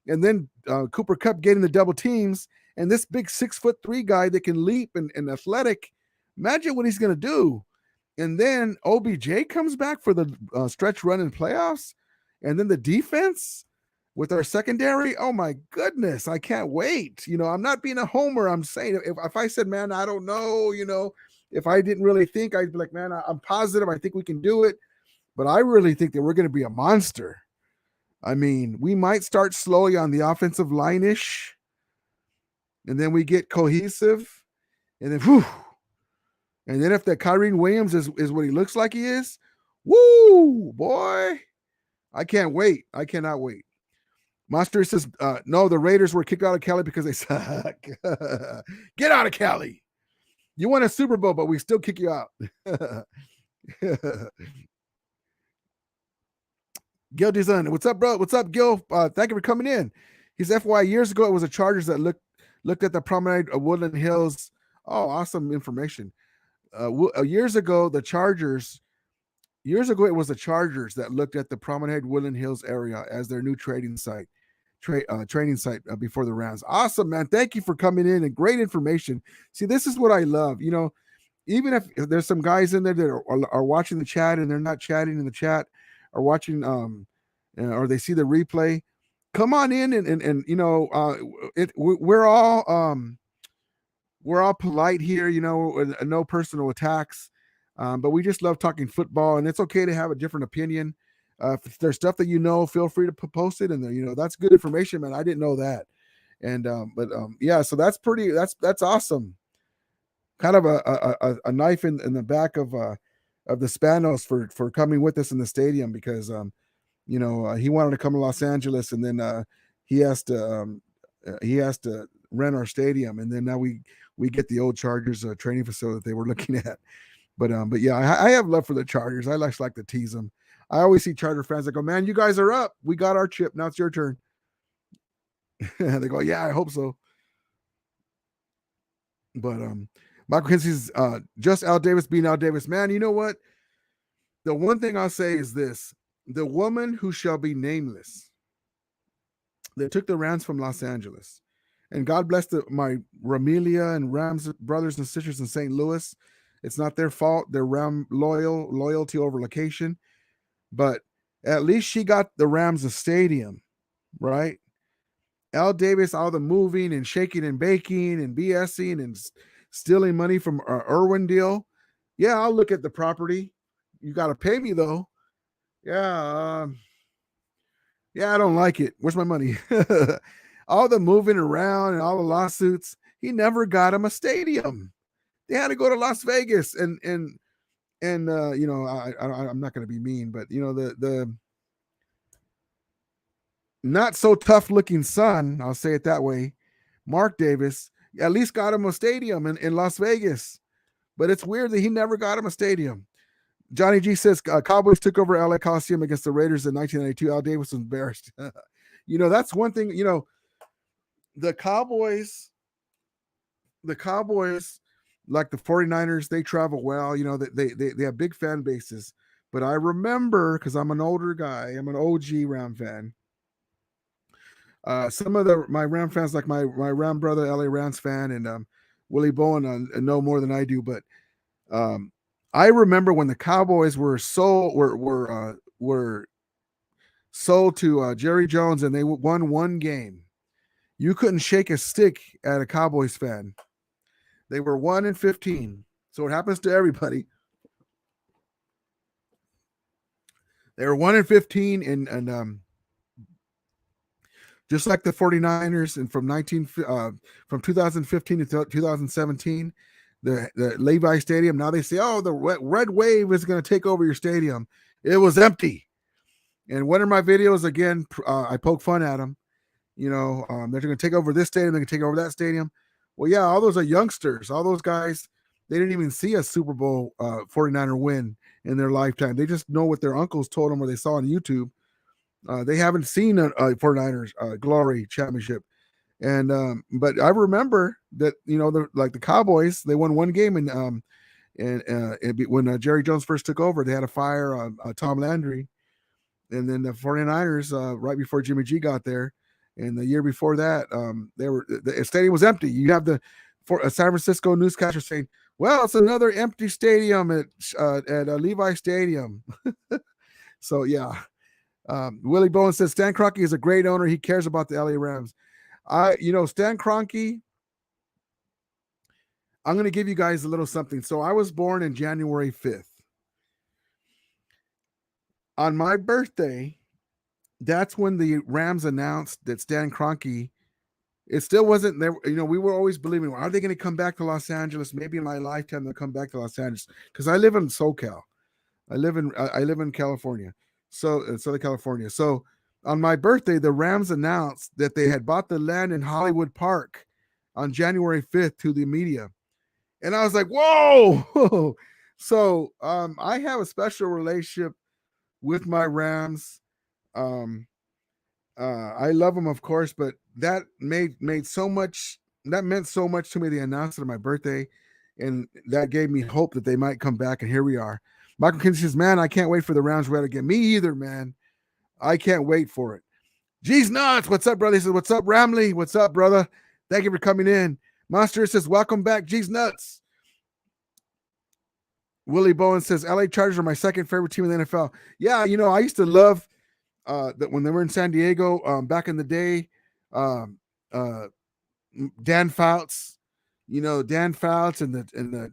And then Cooper Kupp getting the double teams, and this big 6'3" guy that can leap and athletic. Imagine what he's going to do. And then OBJ comes back for the stretch run in playoffs. And then the defense with our secondary. Oh my goodness, I can't wait. I'm not being a homer. I'm saying if I said, man, I don't know, if I didn't really think, I'd be like, man, I'm positive. I think we can do it. But I really think that we're going to be a monster. I mean, we might start slowly on the offensive line-ish, and then we get cohesive, and then whew. And then if that Kyrie Williams is what he looks like he is, woo, boy, I can't wait. I cannot wait. Monster says, no, the Raiders were kicked out of Cali because they suck. Get out of Cali. You won a Super Bowl, but we still kick you out. Gil Design, what's up, bro? What's up, Gil? Thank you for coming in. He's FYI, years ago, it was the Chargers that looked at the promenade of Woodland Hills. Oh, awesome information. Years ago, it was the Chargers that looked at the promenade Woodland Hills area as their new training site before the Rams. Awesome, man. Thank you for coming in and great information. See, this is what I love. Even if there's some guys in there that are watching the chat and they're not chatting in the chat, or watching or they see the replay, come on in and we're all polite here, no personal attacks, but we just love talking football, and it's okay to have a different opinion. If there's stuff that feel free to post it, and that's good information, man. I didn't know that. And yeah, so that's awesome. Kind of a knife in the back of the Spanos for coming with us in the stadium, because he wanted to come to Los Angeles, and then he has to rent our stadium, and then now we get the old Chargers training facility that they were looking at. But yeah, I have love for the Chargers. I like to tease them. I always see Charger fans that go, man, you guys are up. We got our chip. Now it's your turn. They go, yeah, I hope so. But Michael Kinsey's just Al Davis being Al Davis. Man, you know what? The one thing I'll say is this: the woman who shall be nameless, they took the Rams from Los Angeles, and God bless my Ramilia and Rams brothers and sisters in St. Louis. It's not their fault. They're Ram loyalty over location, but at least she got the Rams a stadium, right? Al Davis, all the moving and shaking and baking and BSing and stealing money from Irwin deal. Yeah, I'll look at the property. You got to pay me though. Yeah, I don't like it. Where's my money? All the moving around and all the lawsuits. He never got him a stadium. They had to go to Las Vegas, and I'm not going to be mean, but the not so tough looking son, I'll say it that way, Mark Davis, at least got him a stadium in Las Vegas. But it's weird that he never got him a stadium. Johnny G says Cowboys took over LA Coliseum against the Raiders in 1992. Al Davis was embarrassed. That's one thing. The Cowboys, like the 49ers, they travel well. They have big fan bases. But I remember, because I'm an older guy, I'm an OG Ram fan. Some of my Ram fans, like my Ram brother, LA Rams fan, and Willie Bowen, know more than I do. But I remember when the Cowboys were sold to Jerry Jones, and they won one game. You couldn't shake a stick at a Cowboys fan. They were 1-15. So it happens to everybody. They were 1-15, and just like the 49ers, and from 2015 to 2017, the Levi Stadium, now they say, oh, the Red Wave is going to take over your stadium. It was empty. And one of my videos, again, I poke fun at them. They're going to take over this stadium. They're going to take over that stadium. Well, yeah, all those are youngsters. All those guys, they didn't even see a Super Bowl 49er win in their lifetime. They just know what their uncles told them or they saw on YouTube. They haven't seen a 49ers glory championship. And but I remember that, the Cowboys, they won one game, and when Jerry Jones first took over, they had to fire Tom Landry. And then the 49ers, right before Jimmy G got there, and the year before that, the stadium was empty. You have the San Francisco newscaster saying, well, it's another empty stadium at Levi Stadium. So, yeah. Willie Bowen says Stan Kroenke is a great owner. He cares about the LA Rams. Stan Kroenke, I'm going to give you guys a little something. So I was born in January 5th. On my birthday, that's when the Rams announced that Stan Kroenke, it still wasn't there. We were always believing, are they going to come back to Los Angeles? Maybe in my lifetime they'll come back to Los Angeles, because I live in SoCal. I live in California, Southern California. So on my birthday, the Rams announced that they had bought the land in Hollywood Park on January 5th to the media. And I was like, whoa. So I have a special relationship with my Rams. I love them, of course, but that meant so much to me. They announced it on my birthday, and that gave me hope that they might come back, and here we are. Michael Kinsey says, man, I can't wait for the Rams red again. Me either, man. I can't wait for it. G's nuts. What's up, brother? He says, what's up, Ramley? What's up, brother? Thank you for coming in. Monster says, welcome back, G's nuts. Willie Bowen says, LA Chargers are my second favorite team in the NFL. Yeah, I used to love that when they were in San Diego back in the day. Dan Fouts, Dan Fouts and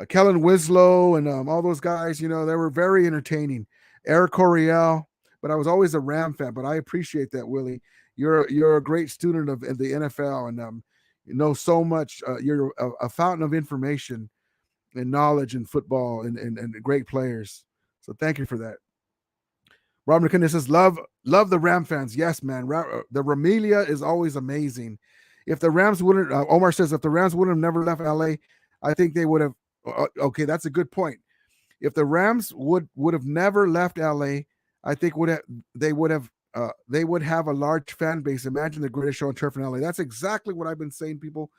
Kellen Winslow and all those guys, they were very entertaining. Eric Coryell, but I was always a Ram fan. But I appreciate that, Willie. You're a great student of the NFL, and you know so much. You're a fountain of information and knowledge in football and great players. So thank you for that. Robert McKinnon says, love the Ram fans. Yes, man. The Ramilia is always amazing. If the Rams wouldn't, Omar says, if the Rams wouldn't have never left LA, I think they would have. Okay, that's a good point. If the Rams would have never left LA, I think they would have a large fan base. Imagine the greatest show on turf in LA. That's exactly what I've been saying, people.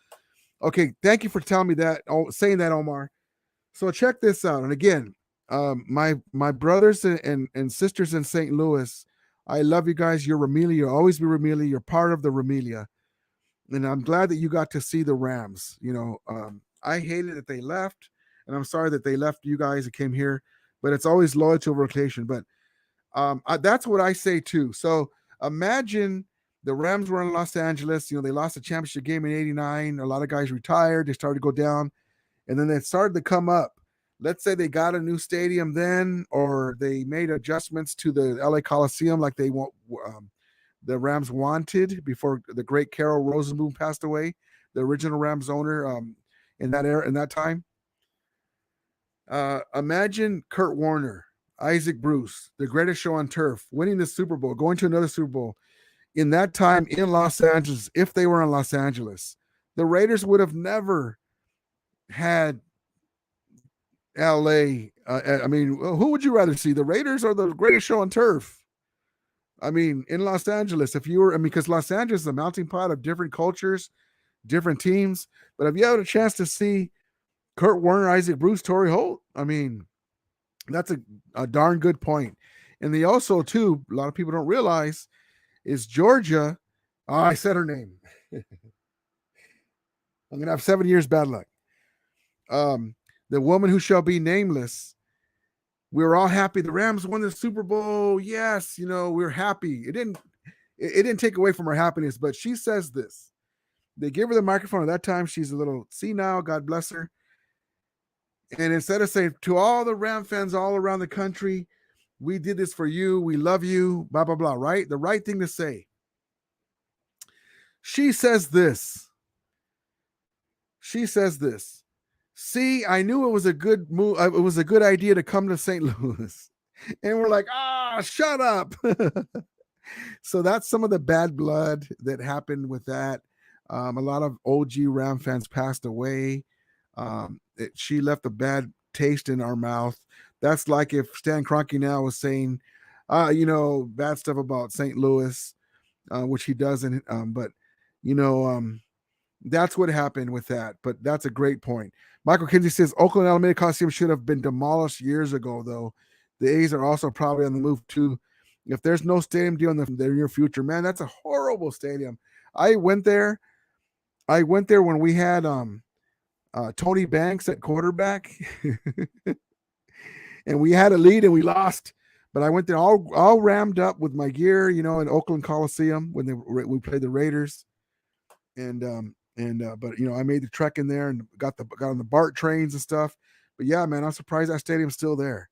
Okay, thank you for telling me that, saying that, Omar. So check this out. And again, my brothers and sisters in St. Louis, I love you guys. You're Ramilia. You'll always be Ramilia. You're part of the Ramilia. And I'm glad that you got to see the Rams. I hated that they left, and I'm sorry that they left you guys that came here, but it's always loyalty over rotation. But that's what I say too. So imagine the Rams were in Los Angeles. They lost the championship game in '89. A lot of guys retired. They started to go down, and then they started to come up. Let's say they got a new stadium then, or they made adjustments to the LA Coliseum like they want. The Rams wanted before the great Carol Rosenboom passed away, the original Rams owner in that time. Imagine Kurt Warner, Isaac Bruce, the greatest show on turf, winning the Super Bowl, going to another Super Bowl. In that time in Los Angeles, if they were in Los Angeles, the Raiders would have never had LA. Who would you rather see, the Raiders or the greatest show on turf? In Los Angeles, because Los Angeles is a melting pot of different cultures, different teams. But if you had a chance to see Kurt Warner, Isaac Bruce, Torrey Holt, that's a darn good point. And they also, too, a lot of people don't realize, is Georgia. Oh, I said her name. I'm going to have 7 years bad luck. The woman who shall be nameless. We were all happy. The Rams won the Super Bowl. Yes, we're happy. It didn't take away from her happiness, but she says this. They give her the microphone. At that time, she's a little senile, God bless her. And instead of saying to all the Ram fans all around the country, we did this for you, we love you, blah, blah, blah, right? The right thing to say. She says this. See, I knew it was a good move. It was a good idea to come to St. Louis. And we're like, shut up. So that's some of the bad blood that happened with that. A lot of OG Ram fans passed away. She left a bad taste in our mouth. That's like if Stan Kroenke now was saying, bad stuff about St. Louis, which he doesn't. That's what happened with that. But that's a great point. Michael Kinsey says Oakland Alameda Coliseum should have been demolished years ago, though. The A's are also probably on the move too. If there's no stadium deal in the near future, man, that's a horrible stadium. I went there when we had Tony Banks at quarterback, and we had a lead and we lost. But I went there all rammed up with my gear, in Oakland Coliseum when we played the Raiders, but I made the trek in there and got on the BART trains and stuff. But yeah, man, I'm surprised that stadium's still there.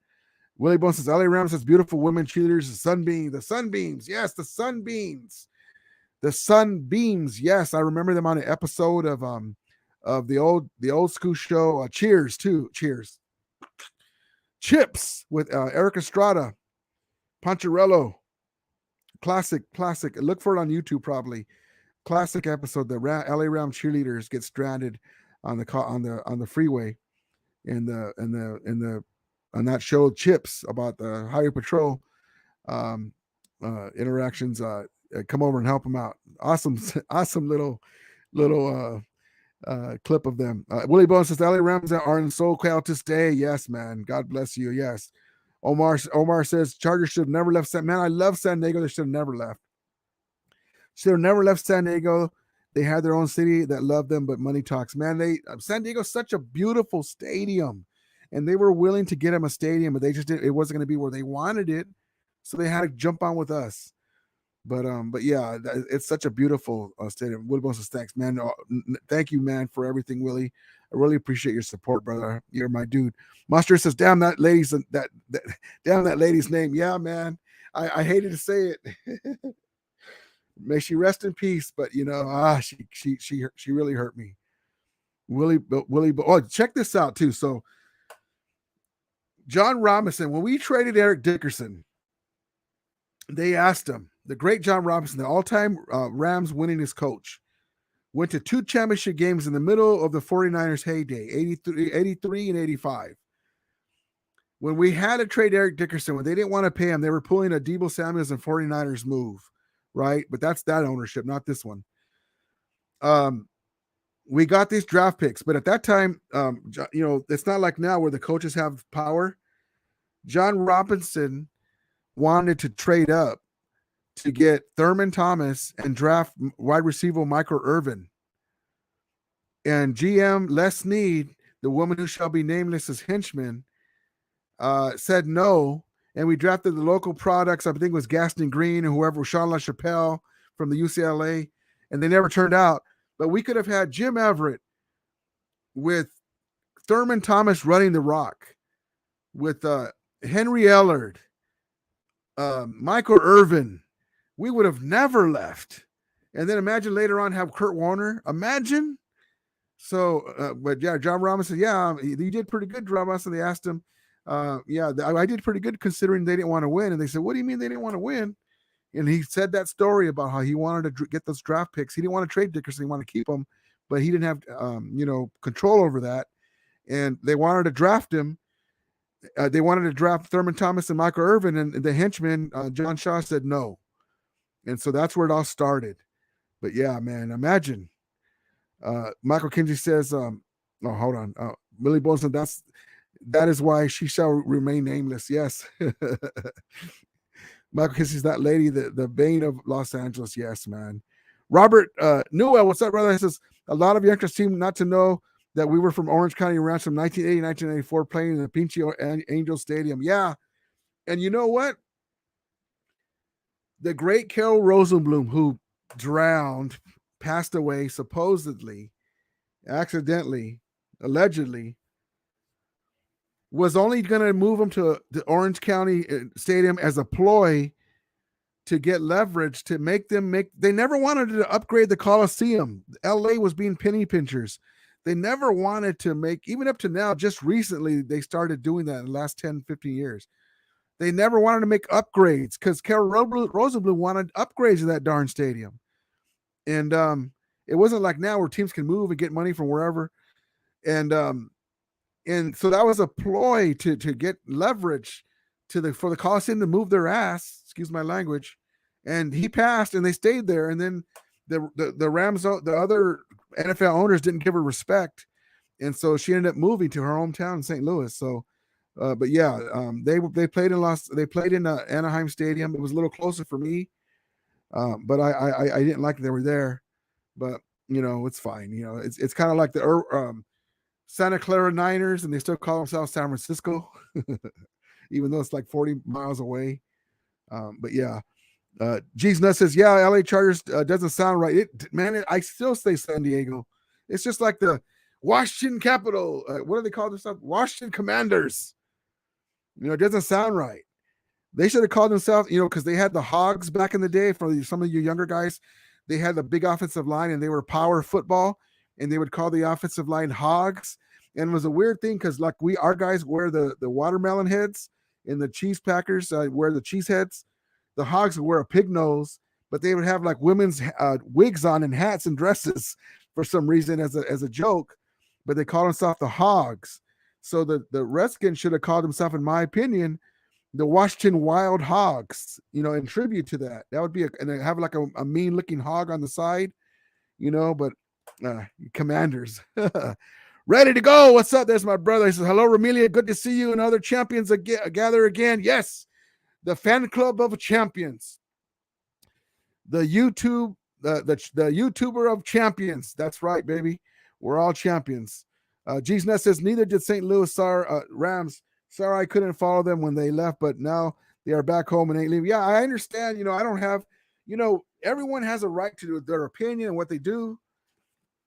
Willie Bone says LA Rams has beautiful women cheerleaders. The sunbeams, yes, the sunbeams. The Sunbeams, yes, I remember them on an episode of the old school show Cheers too. Cheers. Chips with Eric Estrada, Poncherello. Classic. Look for it on YouTube probably. Classic episode. The LA Rams cheerleaders get stranded on the freeway, on that show Chips about the Highway Patrol interactions. Come over and help them out. Awesome little clip of them. Willie Bone says the LA Rams are in SoCal to stay. Yes, man. God bless you. Yes. Omar says Chargers should have never left. Man, I love San Diego. They should have never left. Should have never left San Diego. They had their own city that loved them, but money talks. Man, San Diego's such a beautiful stadium, and they were willing to get them a stadium, but they just didn't. It wasn't going to be where they wanted it, so they had to jump on with us. But yeah, it's such a beautiful stadium. Willie Bone says thanks, man. Thank you, man, for everything, Willie. I really appreciate your support, brother. You're my dude. Mustard says, damn that lady's damn that lady's name. Yeah, man. I hated to say it. May she rest in peace, but she really hurt me. Willie. Oh, check this out too. So John Robinson, when we traded Eric Dickerson, they asked him, the great John Robinson, the all-time Rams winningest coach, went to 2 championship games in the middle of the 49ers heyday, 83 and 85. When we had to trade Eric Dickerson, when they didn't want to pay him, they were pulling a Deebo Samuels and 49ers move, right? But that's that ownership, not this one. We got these draft picks, but at that time, it's not like now where the coaches have power. John Robinson wanted to trade up to get Thurman Thomas and draft wide receiver Michael Irvin. And GM Les Snead, the woman who shall be nameless as henchman, said no. And we drafted the local products. I think it was Gaston Green and whoever, Sean LaChapelle from the UCLA. And they never turned out. But we could have had Jim Everett with Thurman Thomas running the rock, with Henry Ellard, Michael Irvin. We would have never left. And then imagine later on have Kurt Warner. Imagine. So, but yeah, John Robinson, yeah, he did pretty good, John Robinson. They asked him, I did pretty good considering they didn't want to win. And they said, what do you mean they didn't want to win? And he said that story about how he wanted to get those draft picks. He didn't want to trade Dickerson. He wanted to keep them, but he didn't have, control over that. And they wanted to draft him. They wanted to draft Thurman Thomas and Michael Irvin, and the henchman, John Shaw, said no. And so that's where it all started. But yeah, man, imagine. Michael Kinsey says, hold on. Willie Bolson, that is why she shall remain nameless. Yes. Michael Kinsey's that lady, the bane of Los Angeles. Yes, man. Robert Newell, what's up, brother? He says, a lot of youngsters seem not to know that we were from Orange County Ranch from 1980, 1994, playing in the Pinche Angel Stadium. Yeah. And you know what? The great Carol Rosenblum, who drowned, passed away, supposedly, accidentally, allegedly, was only going to move him to the Orange County Stadium as a ploy to get leverage to make them they never wanted to upgrade the Coliseum. LA was being penny pinchers. They never wanted to make, even up to now, just recently, they started doing that in the last 10, 15 years. They never wanted to make upgrades because Carol Rosenblum wanted upgrades to that darn stadium. And it wasn't like now where teams can move and get money from wherever. And so that was a ploy to get leverage for the Coliseum to move their ass, excuse my language. And he passed and they stayed there. And then the Rams, the other NFL owners didn't give her respect. And so she ended up moving to her hometown in St. Louis. So, but yeah, they played in Anaheim Stadium. It was a little closer for me, but I didn't like that they were there. But it's fine. It's kind of like the Santa Clara Niners, and they still call themselves San Francisco. even though it's like 40 miles away. But yeah, G's Nuts says, yeah, LA Chargers doesn't sound right. I still say San Diego. It's just like the Washington Capital. What do they call themselves? Washington Commanders. It doesn't sound right. They should have called themselves, because they had the Hogs back in the day. For some of you younger guys, they had the big offensive line and they were power football, and they would call the offensive line Hogs. And it was a weird thing because like our guys wear the watermelon heads, and the cheese packers wear the cheese heads. The Hogs would wear a pig nose, but they would have like women's wigs on and hats and dresses for some reason as a joke, but they called themselves the Hogs. So the Redskins should have called themselves, in my opinion, the Washington Wild Hogs, in tribute to that. That would be and they have like a mean looking hog on the side, but Commanders. Ready to go. What's up? There's my brother. He says, hello, Ramilia. Good to see you and other champions gather again. Yes, the fan club of champions. The YouTuber of champions. That's right, baby. We're all champions. G's Ness says, neither did St. Louis Rams. Sorry, I couldn't follow them when they left, but now they are back home and ain't leaving. Yeah, I understand. I don't have, everyone has a right to their opinion and what they do.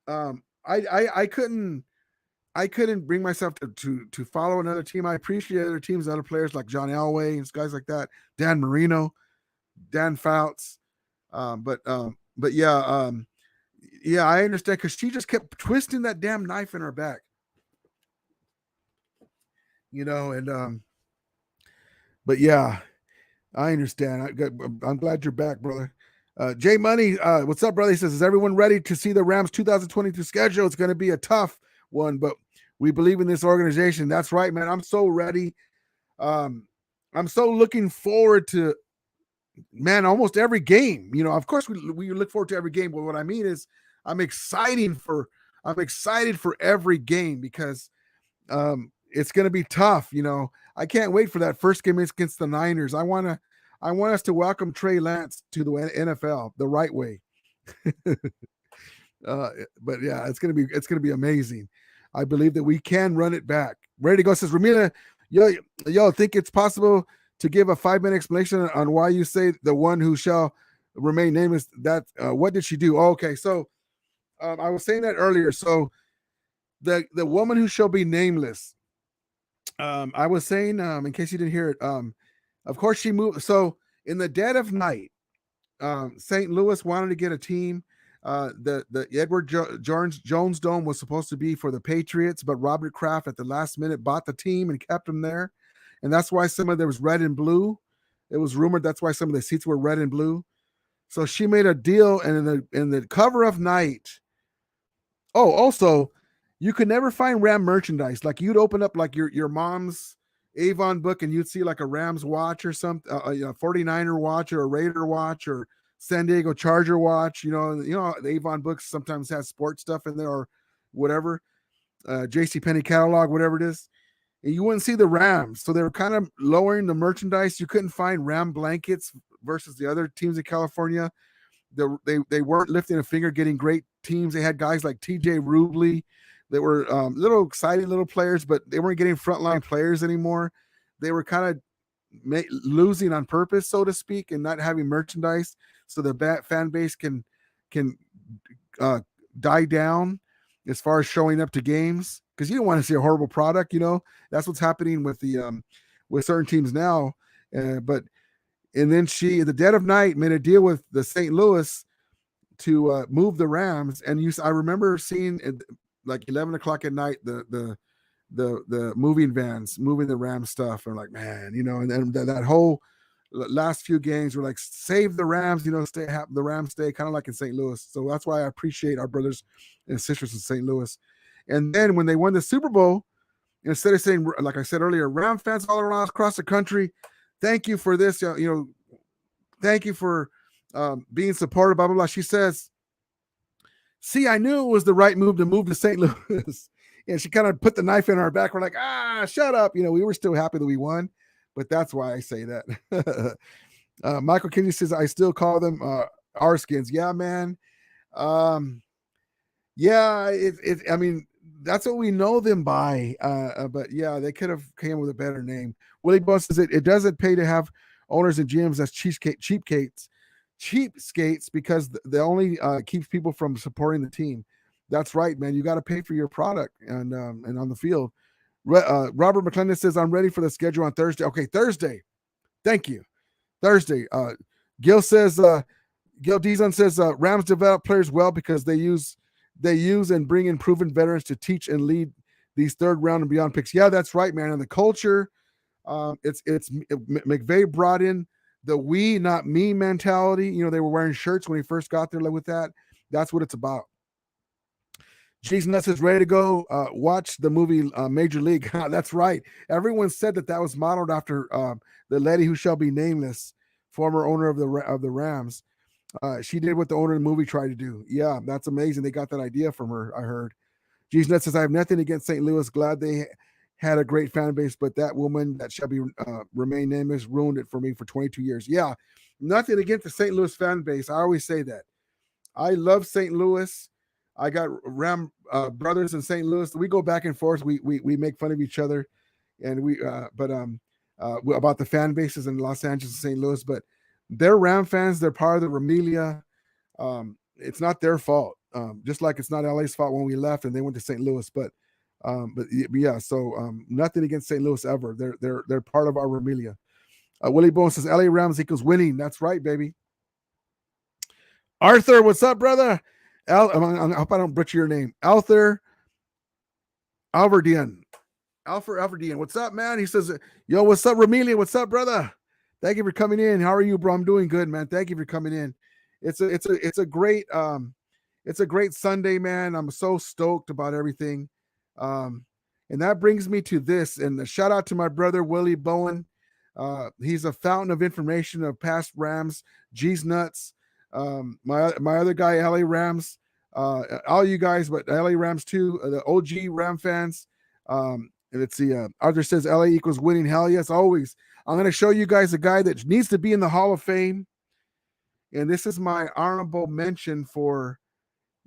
I couldn't bring myself to follow another team. I appreciate other teams, other players like John Elway and guys like that, Dan Marino, Dan Fouts. But yeah, I understand because she just kept twisting that damn knife in her back. But yeah, I understand. I'm glad you're back, brother. Jay Money, what's up, brother? He says, is everyone ready to see the Rams 2022 schedule? It's going to be a tough one, but we believe in this organization. That's right, man. I'm so ready. I'm so looking forward to, man, almost every game. Of course we look forward to every game, but what I mean is I'm excited for every game because it's going to be tough. I can't wait for that first game against the Niners. I want us to welcome Trey Lance to the NFL the right way. But yeah, it's going to be amazing. I believe that we can run it back. Ready to go, says Ramilia. Yo, think it's possible to give a 5-minute explanation on why you say the one who shall remain nameless? That what did she do? Oh, okay, so I was saying that earlier. So the woman who shall be nameless. I was saying, in case you didn't hear it, of course she moved. So in the dead of night, St. Louis wanted to get a team. The Edward Jones Dome was supposed to be for the Patriots, but Robert Kraft at the last minute bought the team and kept them there. And that's why there was red and blue. It was rumored that's why some of the seats were red and blue. So she made a deal, and in the cover of night. Oh, also, you could never find Ram merchandise. Like you'd open up like your mom's Avon book and you'd see like a Rams watch or something, a 49er watch or a Raider watch or San Diego Charger watch. The Avon books sometimes has sports stuff in there or whatever, JCPenney catalog, whatever it is. And you wouldn't see the Rams. So they were kind of lowering the merchandise. You couldn't find Ram blankets versus the other teams in California. They weren't lifting a finger getting great teams. They had guys like TJ Rubley that were little exciting little players, but they weren't getting frontline players anymore. They were kind of losing on purpose, so to speak, and not having merchandise so the fan base can die down as far as showing up to games, because you don't want to see a horrible product. That's what's happening with the with certain teams now. And then she, at the dead of night, made a deal with the St. Louis to move the Rams. And I remember seeing it like 11 o'clock at night, the moving vans moving the Rams stuff. And like, man, and then that whole last few games were like, save the Rams, the Rams stay, kind of like in St. Louis. So that's why I appreciate our brothers and sisters in St. Louis. And then when they won the Super Bowl, instead of saying, like I said earlier, Ram fans all around across the country, thank you for this. Thank you for being supportive, blah, blah, blah. She says, see, I knew it was the right move to St. Louis. And she kind of put the knife in our back. We're like, shut up. We were still happy that we won, but that's why I say that. Michael Kinney says, I still call them our skins. Yeah, man. Yeah, I mean, that's what we know them by. But yeah, they could have came with a better name. Willie Bowen says it doesn't pay to have owners and GMs as cheapskates because they only keeps people from supporting the team. That's right, man. You got to pay for your product and on the field. Robert McClendon says, I'm ready for the schedule on Thursday. Okay, Thursday. Thank you. Thursday. Gil Dizon says Rams develop players well because they use and bring in proven veterans to teach and lead these third round and beyond picks. Yeah, that's right, man. And the culture, McVay brought in the we, not me mentality. You know, they were wearing shirts when he first got there with that. That's what it's about. Jason Nuts is ready to go watch the movie Major League. That's right. Everyone said that was modeled after the lady who shall be nameless, former owner of the Rams. She did what the owner of the movie tried to do. Yeah, that's amazing. They got that idea from her, I heard. Jason Nuts says, I have nothing against St. Louis. Glad they had a great fan base, but that woman that shall be remain nameless ruined it for me for 22 years. Yeah, nothing against the St. Louis fan base. I always say that. I love St. Louis. I got Ram brothers in St. Louis. We go back and forth. We make fun of each other, and about the fan bases in Los Angeles and St. Louis. But they're Ram fans. They're part of the Ramilia. It's not their fault. Just like it's not LA's fault when we left and they went to St. Louis. But yeah. So nothing against St. Louis ever. They're part of our Ramilia. Willie Bowen says LA Rams equals winning. That's right, baby. Arthur, what's up, brother? I hope I don't butcher your name. Alfred Alverdian. What's up, man? He says, yo, what's up, Ramilia? What's up, brother? Thank you for coming in. How are you, bro? I'm doing good, man. Thank you for coming in. It's a great Sunday, man. I'm so stoked about everything. And that brings me to this. And a shout out to my brother, Willie Bowen. He's a fountain of information of past Rams, G's Nuts. My other guy, LA Rams, all you guys, but LA Rams too, the OG Ram fans. And let's see, Arthur says LA equals winning. Hell yes, always. I'm going to show you guys a guy that needs to be in the Hall of Fame. And this is my honorable mention for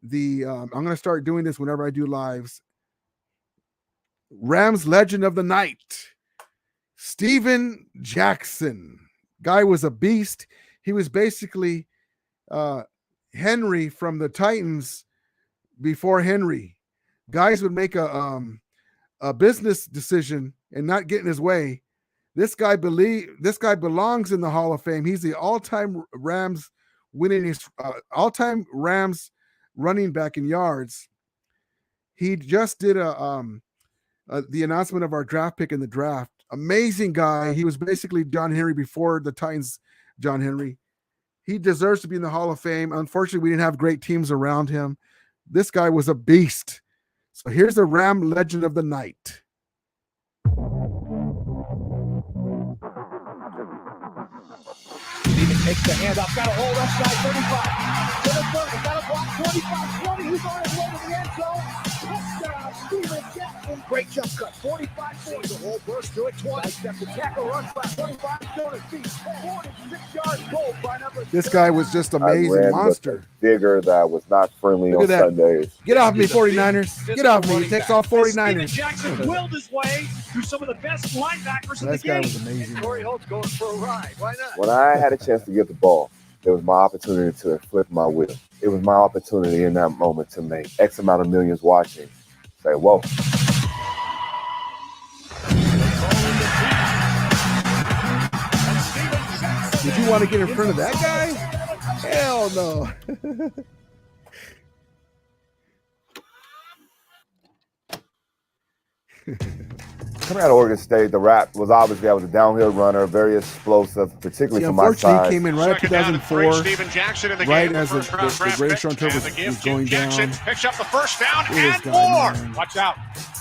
the, I'm going to start doing this whenever I do lives. Rams legend of the night, Steven Jackson. Guy was a beast. He was basically Henry from the Titans before Henry. Guys would make a business decision and not get in his way. This guy belongs in the Hall of Fame. He's the all-time Rams all-time Rams running back in yards. He just did the announcement of our draft pick in the draft. Amazing guy. He was basically John Henry before the Titans. John Henry. He deserves to be in the Hall of Fame. Unfortunately, we didn't have great teams around him. This guy was a beast. So here's the Ram legend of the night. Steven takes the hand up, got a hold upside 35. To the 30, got a block 25, 20. He's on his way to the end zone. Touchdown, Steven Jackson. Great jump cut, 45-40. The whole burst to it, 20. Steps the tackle, runs by 25, still his feet. 46 yards, goal by number. This guy was just amazing, monster. Digger that was not friendly on Sundays. Get off me, 49ers. Get off me. He takes off 49ers. Steven Jackson willed his way through some of the best linebackers in the game. That guy was amazing. Corey Holt's going for a ride. Why not? When I had a chance to get the ball, it was my opportunity to flip my wheel. It was my opportunity in that moment to make X amount of millions watching say, whoa. Did you want to get in front of that guy? Hell no. Coming out of Oregon State, the rap was obviously I was a downhill runner, very explosive, particularly from my side. He came in right at 2004, Steven Jackson in the right game, as the greatest short was going Jackson down. picks up the first down and more. Watch out.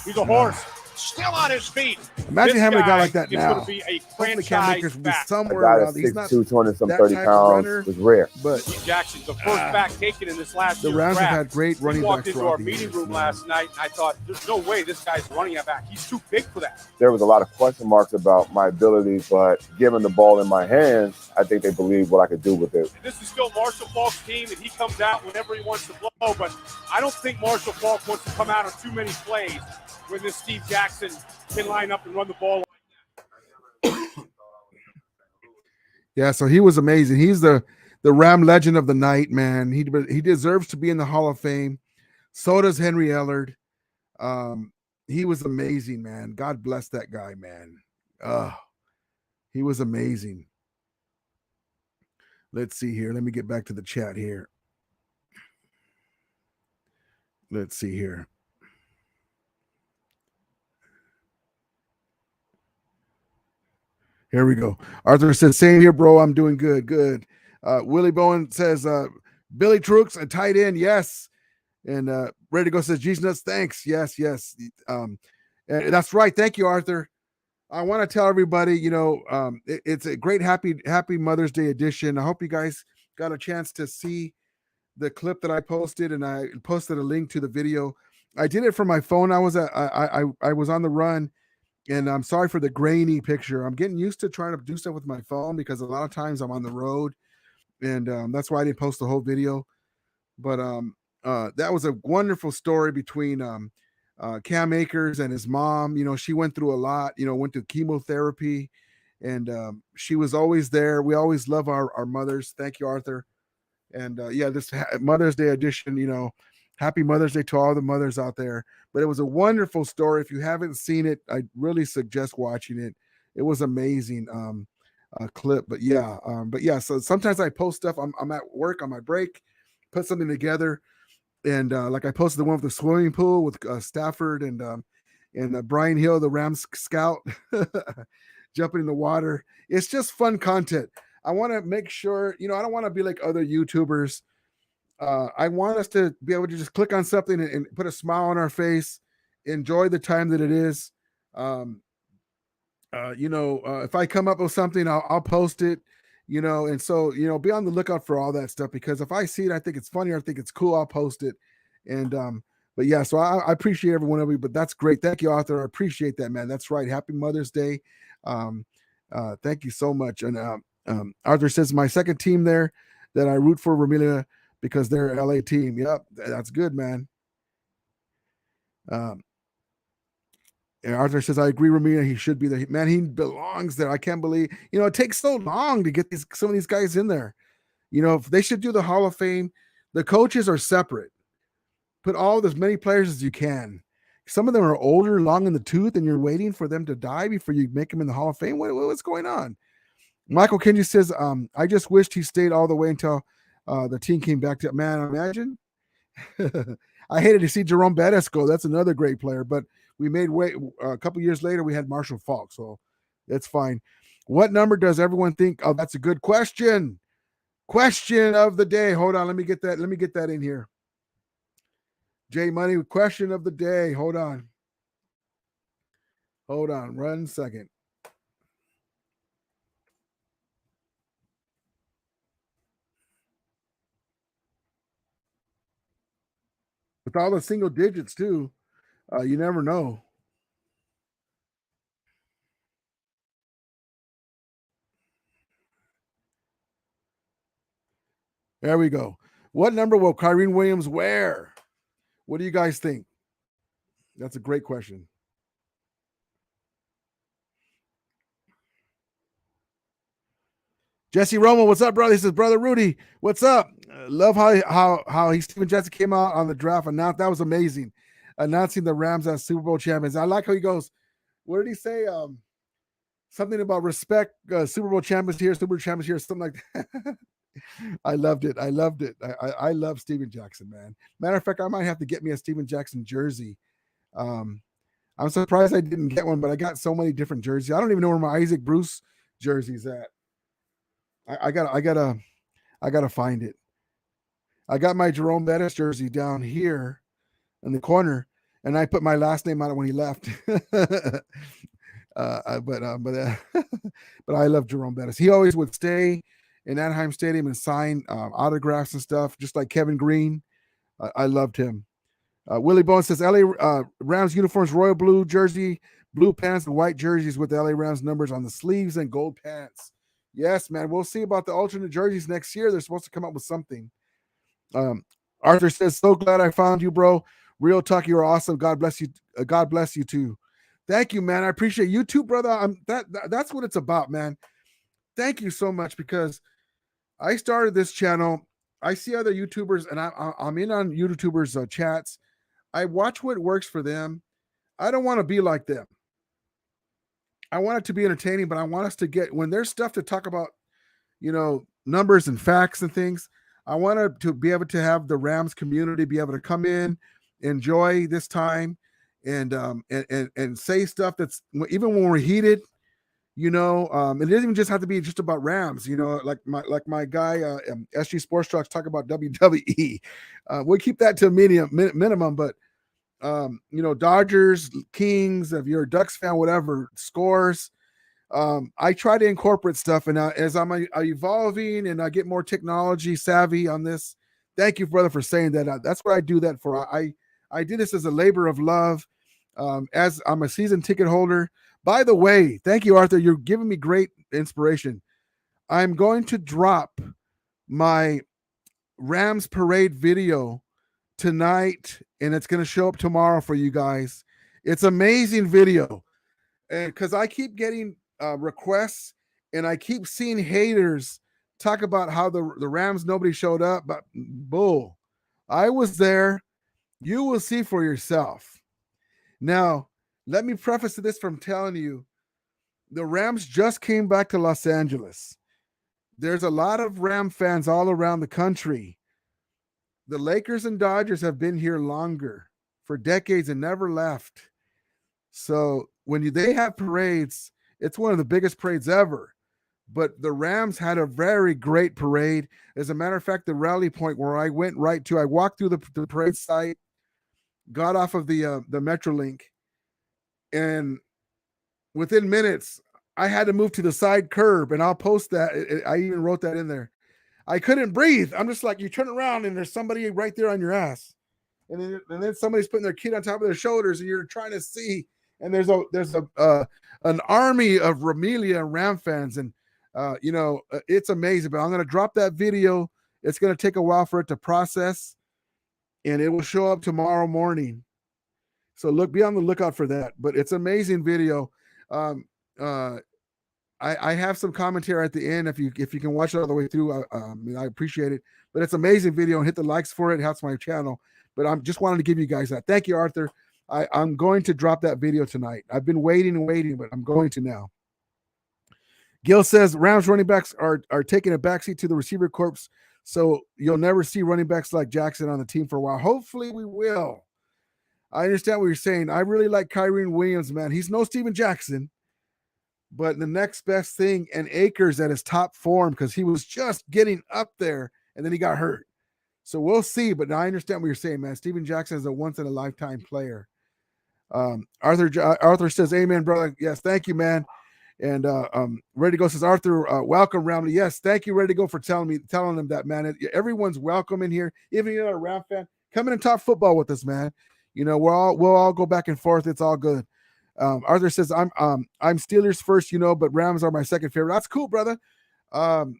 He's a horse. still on his feet. Imagine This having a guy guy like that is now. going to be a Hopefully Cam franchise Akers will be back. A somewhere guy around. that's He's not 6'2", 200 some that 30 type of pounds runner, was rare. but Steve Jackson's the first back taken in this last the year's Rams have draft. had great running We walked backs into our throughout the meeting years, room man. last night, and I thought, there's no way this guy's running back. He's too big for that. There was a lot of question marks about my ability, but given the ball in my hands, I think they believed what I could do with it. And this is still Marshall Falk's team, and he comes out whenever he wants to blow, but I don't think Marshall Falk wants to come out on too many plays when this Steve Jackson can line up and run the ball. Yeah, so he was amazing. He's the Ram legend of the night, man. He deserves to be in the Hall of Fame. So does Henry Ellard. He was amazing, man. God bless that guy, man. He was amazing. Let's see here. Let me get back to the chat here. Let's see here. Here we go. Arthur says, same here, bro. I'm doing good. Good. Willie Bowen says, Billy Trooks, a tight end. Yes. And Ready to Go says, geez, nuts. Thanks. Yes. And that's right. Thank you, Arthur. I want to tell everybody, it's a great happy Mother's Day edition. I hope you guys got a chance to see the clip that I posted, and I posted a link to the video. I did it from my phone. I was on the run, and I'm sorry for the grainy picture. I'm getting used to trying to do stuff with my phone because a lot of times I'm on the road, and that's why I didn't post the whole video. But that was a wonderful story between Cam Akers and his mom. She went through a lot, went to chemotherapy, and she was always there. We always love our mothers. Thank you, Arthur. And this Mother's Day edition, happy Mother's Day to all the mothers out there. But it was a wonderful story. If you haven't seen it, I really suggest watching it. It was amazing clip. But so sometimes I post stuff. I'm at work on my break, put something together. And like I posted the one with the swimming pool with Stafford and Brian Hill, the Rams scout, jumping in the water. It's just fun content. I want to make sure, I don't want to be like other YouTubers. I want us to be able to just click on something and put a smile on our face, enjoy the time that it is. If I come up with something, I'll post it, and so, be on the lookout for all that stuff, because if I see it, I think it's funny, or I think it's cool, I'll post it. And, but yeah, so I appreciate every one of you, but that's great. Thank you, Arthur. I appreciate that, man. That's right. Happy Mother's Day. Thank you so much. And, Arthur says my second team there that I root for, Ramilia, because they're an LA team. Yep. That's good, man. And Arthur says, I agree, Ramilia. He should be there. Man, he belongs there. I can't believe, it takes so long to get some of these guys in there. If they should do the Hall of Fame, the coaches are separate. Put all as many players as you can. Some of them are older, long in the tooth, and you're waiting for them to die before you make them in the Hall of Fame. What's going on? Michael Kenji says, I just wished he stayed all the way until the team came back to, man, imagine. I hated to see Jerome Bettis go. That's another great player, but we made way a couple years later. We had Marshall Falk, so that's fine. What number does everyone think? Oh, that's a good question. Question of the day. Hold on, let me get that in here. J Money, question of the day. Hold on. 1 second. With all the single digits too, you never know. There we go. What number will Kyrene Williams wear? What do you guys think? That's a great question. Jesse Romo, what's up, brother? He says, brother Rudy, what's up? Love how Steven Jackson came out on the draft and that was amazing. Announcing the Rams as Super Bowl champions. I like how he goes. What did he say? Something about respect, Super Bowl champions here, Super Bowl champions here, something like that. I loved it. I love Steven Jackson, man. Matter of fact, I might have to get me a Steven Jackson jersey. I'm surprised I didn't get one, but I got so many different jerseys. I don't even know where my Isaac Bruce jersey's at. I gotta find it. I got my Jerome Bettis jersey down here in the corner, and I put my last name on it when he left. But I love Jerome Bettis. He always would stay in Anaheim Stadium and sign autographs and stuff, just like Kevin Green. I loved him. Willie Bone says LA Rams uniforms, royal blue jersey, blue pants, and white jerseys with the LA Rams numbers on the sleeves and gold pants. Yes, man. We'll see about the alternate jerseys next year. They're supposed to come up with something. Arthur says, so glad I found you, bro. Real talk, you are awesome. God bless you. God bless you too. Thank you, man. I appreciate you too, brother. That's what it's about, man. Thank you so much, because I started this channel. I see other YouTubers, and I'm in on YouTubers' chats. I watch what works for them. I don't want to be like them. I want it to be entertaining, but I want us to get, when there's stuff to talk about, numbers and facts and things, I want to be able to have the Rams community be able to come in, enjoy this time, and say stuff that's, even when we're heated, it doesn't even just have to be just about Rams, like my guy SG Sports Trucks talk about WWE. We'll keep that to a minimum, but Dodgers, Kings, if you're a Ducks fan, whatever, scores. I try to incorporate stuff, and as I'm evolving and I get more technology savvy on this, thank you, brother, for saying that. That's what I do that for. I did this as a labor of love, as I'm a season ticket holder. By the way, thank you, Arthur. You're giving me great inspiration. I'm going to drop my Rams parade video tonight, and it's going to show up tomorrow for you guys. It's amazing video, and because I keep getting requests, and I keep seeing haters talk about how the Rams, nobody showed up, but bull. I was there. You will see for yourself. Now, let me preface this from telling you, the Rams just came back to Los Angeles. There's a lot of Ram fans all around the country. The Lakers and Dodgers have been here longer, for decades, and never left. So when they have parades, it's one of the biggest parades ever. But the Rams had a very great parade. As a matter of fact, the rally point where I went right to, I walked through the parade site, got off of the Metrolink, and within minutes, I had to move to the side curb, and I'll post that. I even wrote that in there. I couldn't breathe. I'm just like, you turn around and there's somebody right there on your ass. And then somebody's putting their kid on top of their shoulders, and you're trying to see. And there's an army of Ramilia and Ram fans, and it's amazing. But I'm going to drop that video. It's going to take a while for it to process, and it will show up tomorrow morning. So be on the lookout for that. But it's an amazing video. I have some commentary at the end. If you can watch it all the way through, I appreciate it. But it's an amazing video, and hit the likes for it. It helps my channel. But I'm just wanting to give you guys that. Thank you, Arthur. I'm going to drop that video tonight. I've been waiting, but I'm going to now. Gil says Rams running backs are taking a backseat to the receiver corps, so you'll never see running backs like Jackson on the team for a while. Hopefully we will. I understand what you're saying. I really like Kyren Williams, man. He's no Steven Jackson, but the next best thing, and Akers at his top form, because he was just getting up there and then he got hurt. So we'll see, but I understand what you're saying, man. Steven Jackson is a once-in-a-lifetime player. Arthur says, amen, brother. Yes, thank you, man. And Ready to Go says, Arthur, welcome, Ramilia. Yes, thank you, Ready to Go, for telling them that, man. Everyone's welcome in here. Even if you're not a Ram fan, come in and talk football with us, man. We'll all go back and forth. It's all good. Arthur says, I'm Steelers first, but Rams are my second favorite. That's cool, brother. The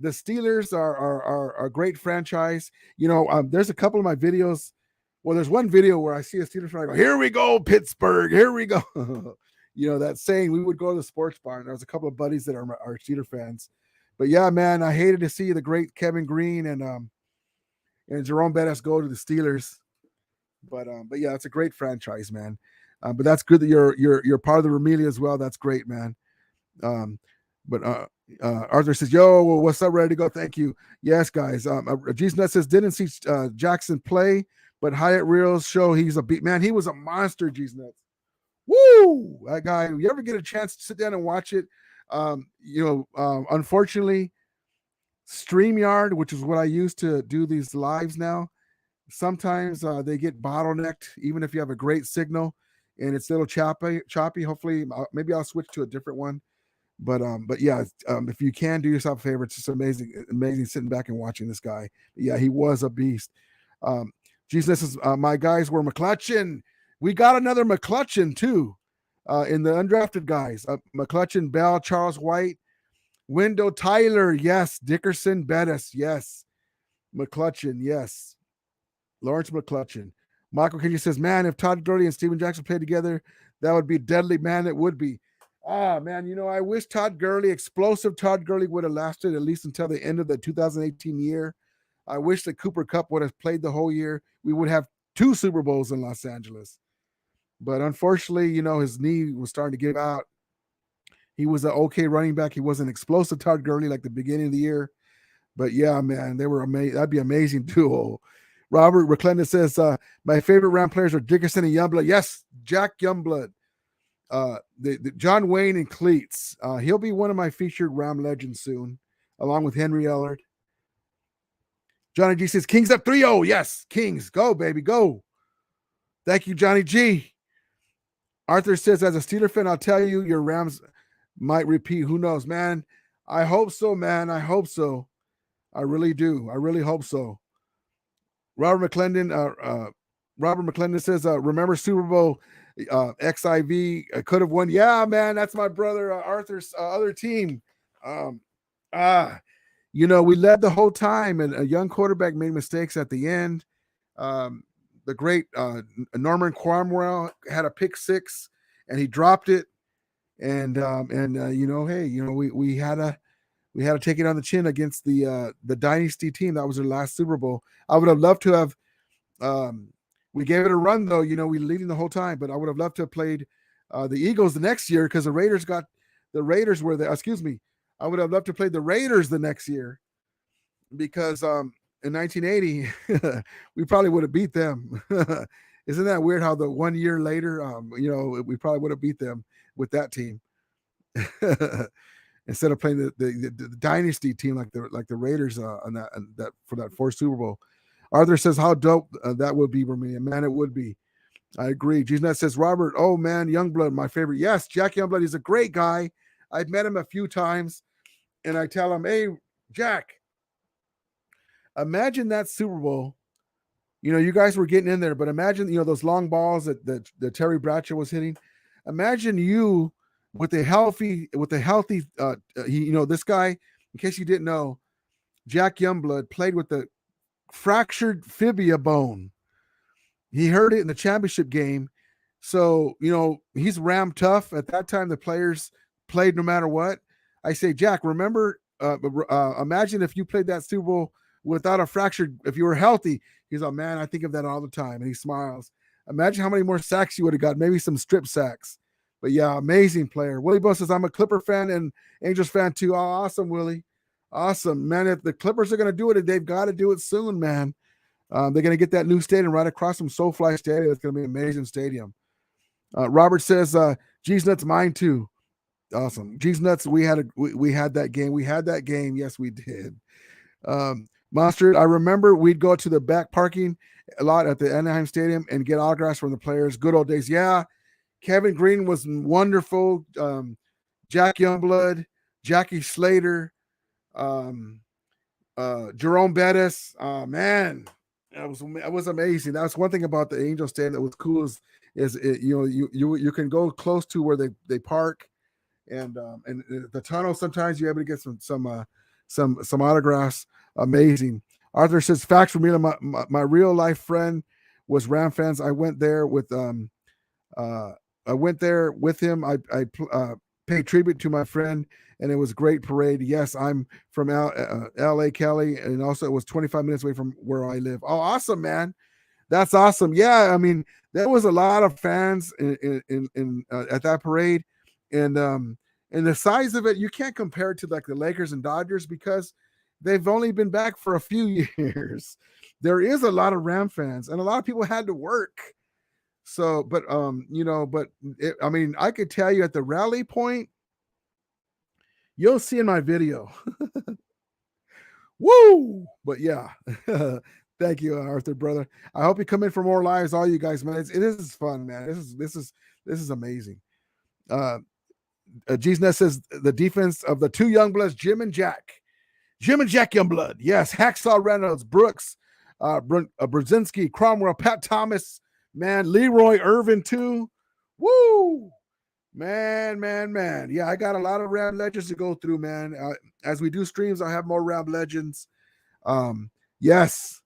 Steelers are a great franchise. There's a couple of my videos. Well, there's one video where I see a Steelers fan, I go, here we go, Pittsburgh, here we go. That saying, we would go to the sports bar, and there's a couple of buddies that are Steelers fans. But yeah, man, I hated to see the great Kevin Green and Jerome Bettis go to the Steelers. But yeah, it's a great franchise, man. But that's good that you're part of the Ramilia as well. That's great, man. Arthur says, yo, what's up? Ready to Go? Thank you. Yes, guys. G's Nut says, didn't see Jackson play, but Hyatt Reels show he's a beat. Man, he was a monster, G's Nuts. Woo! That guy, you ever get a chance to sit down and watch it? Unfortunately, StreamYard, which is what I use to do these lives now, sometimes they get bottlenecked, even if you have a great signal and it's a little choppy. Hopefully, maybe I'll switch to a different one. But yeah, if you can do yourself a favor, it's just amazing sitting back and watching this guy. Yeah, he was a beast. Jesus is my guys were McClutchin. We got another McClutchin too, in the undrafted guys. McClutchin, Bell, Charles White, Wendell Tyler, yes, Dickerson, Bettis, yes, McClutchin, yes, Lawrence McClutchin. Michael Kenji says, man, if Todd Gurley and Steven Jackson played together, that would be deadly, man. It would be. Man, I wish explosive Todd Gurley would have lasted at least until the end of the 2018 year. I wish that Cooper Kupp would have played the whole year. We would have 2 Super Bowls in Los Angeles. But unfortunately, his knee was starting to give out. He was an okay running back. He wasn't explosive Todd Gurley like the beginning of the year. But yeah, man, they were amazing. That'd be an amazing duo. Robert McClendon says, my favorite Ram players are Dickerson and Youngblood. Yes, Jack Youngblood. The John Wayne and Cleats. He'll be one of my featured Ram legends soon, along with Henry Ellard. Johnny G says, Kings up 3-0. Yes, Kings. Go, baby, go. Thank you, Johnny G. Arthur says, as a Steeler fan, I'll tell you, your Rams might repeat. Who knows, man? I hope so, man. I hope so. I really do. I really hope so. Robert McClendon says, remember Super Bowl XIV could have won. Yeah, man, that's my brother Arthur's other team. We led the whole time, and a young quarterback made mistakes at the end. The great Norman Cromwell had a pick 6, and he dropped it. And we had to take it on the chin against the dynasty team. That was their last Super Bowl. I would have loved to have. We gave it a run though. We were leading the whole time, but I would have loved to have played the Eagles the next year because the Raiders were there. Excuse me. I would have loved to play the Raiders the next year because in 1980 we probably would have beat them. Isn't that weird how the 1 year later, we probably would have beat them with that team instead of playing the dynasty team like the Raiders on that for that 4th Super Bowl. Arthur says, how dope that would be, Ramilia. Man, it would be. I agree. G-Nut says, Robert, oh man, Youngblood, my favorite. Yes, Jack Youngblood, he's a great guy. I've met him a few times, and I tell him, hey, Jack, imagine that Super Bowl. You guys were getting in there, but imagine, those long balls that Terry Bradshaw was hitting. Imagine you with a healthy, this guy, in case you didn't know, Jack Youngblood played with the fractured fibia bone. He hurt it in the championship game. So, he's Ram tough. At that time, the players played no matter what. I say, Jack, remember, imagine if you played that Super Bowl without a fractured, if you were healthy. He's like, man, I think of that all the time. And he smiles. Imagine how many more sacks you would have got, maybe some strip sacks. But yeah, amazing player. Willie Bo says, I'm a Clipper fan and Angels fan too. Oh, awesome, Willie. Awesome, man. If the Clippers are going to do it, they've got to do it soon, man. They're going to get that new stadium right across from SoFly Stadium. It's going to be an amazing stadium. Robert says, G's Nuts, mine too. Awesome. G's Nuts, we had that game. We had that game. Yes, we did. Monster, I remember we'd go to the back parking a lot at the Anaheim Stadium and get autographs from the players. Good old days. Yeah. Kevin Green was wonderful. Jack Youngblood, Jackie Slater, Jerome Bettis. Man, it was amazing. That's one thing about the Angel Stadium that was cool is you can go close to where they park, and the tunnel. Sometimes you're able to get some autographs. Amazing. Arthur says, facts for me. My real life friend was Ram fans. I went there with him. I paid tribute to my friend, and it was a great parade. Yes, I'm from L.A., Kelly, and also it was 25 minutes away from where I live. Oh, awesome, man. That's awesome. Yeah, I mean, there was a lot of fans in at that parade, and the size of it, you can't compare it to like the Lakers and Dodgers because they've only been back for a few years. There is a lot of Ram fans, and a lot of people had to work. So, but I could tell you at the rally point, you'll see in my video. Woo! But yeah, Thank you, Arthur, brother. I hope you come in for more lives, all you guys, man. It is fun, man. This is amazing. G's says the defense of the two young bloods, Jim and Jack Youngblood. Yes, Hacksaw Reynolds, Brooks, Brzezinski, Cromwell, Pat Thomas, man, Leroy Irvin too. Woo! Man. Yeah, I got a lot of Ram Legends to go through, man. As we do streams, I'll have more Ram Legends. Yes.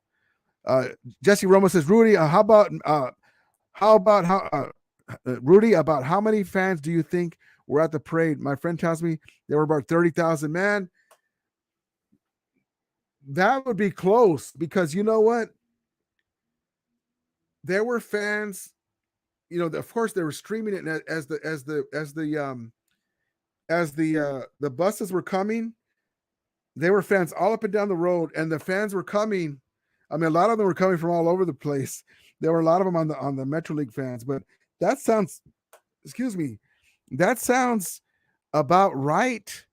Jesse Roma says, Rudy, Rudy, about how many fans do you think were at the parade? My friend tells me there were about 30,000. Man, that would be close because you know what? There were fans, you know, of course they were streaming it as the buses were coming. There were fans all up and down the road, and the fans were coming. I mean, a lot of them were coming from all over the place. There were a lot of them on the Metro League fans, but that sounds, that sounds about right.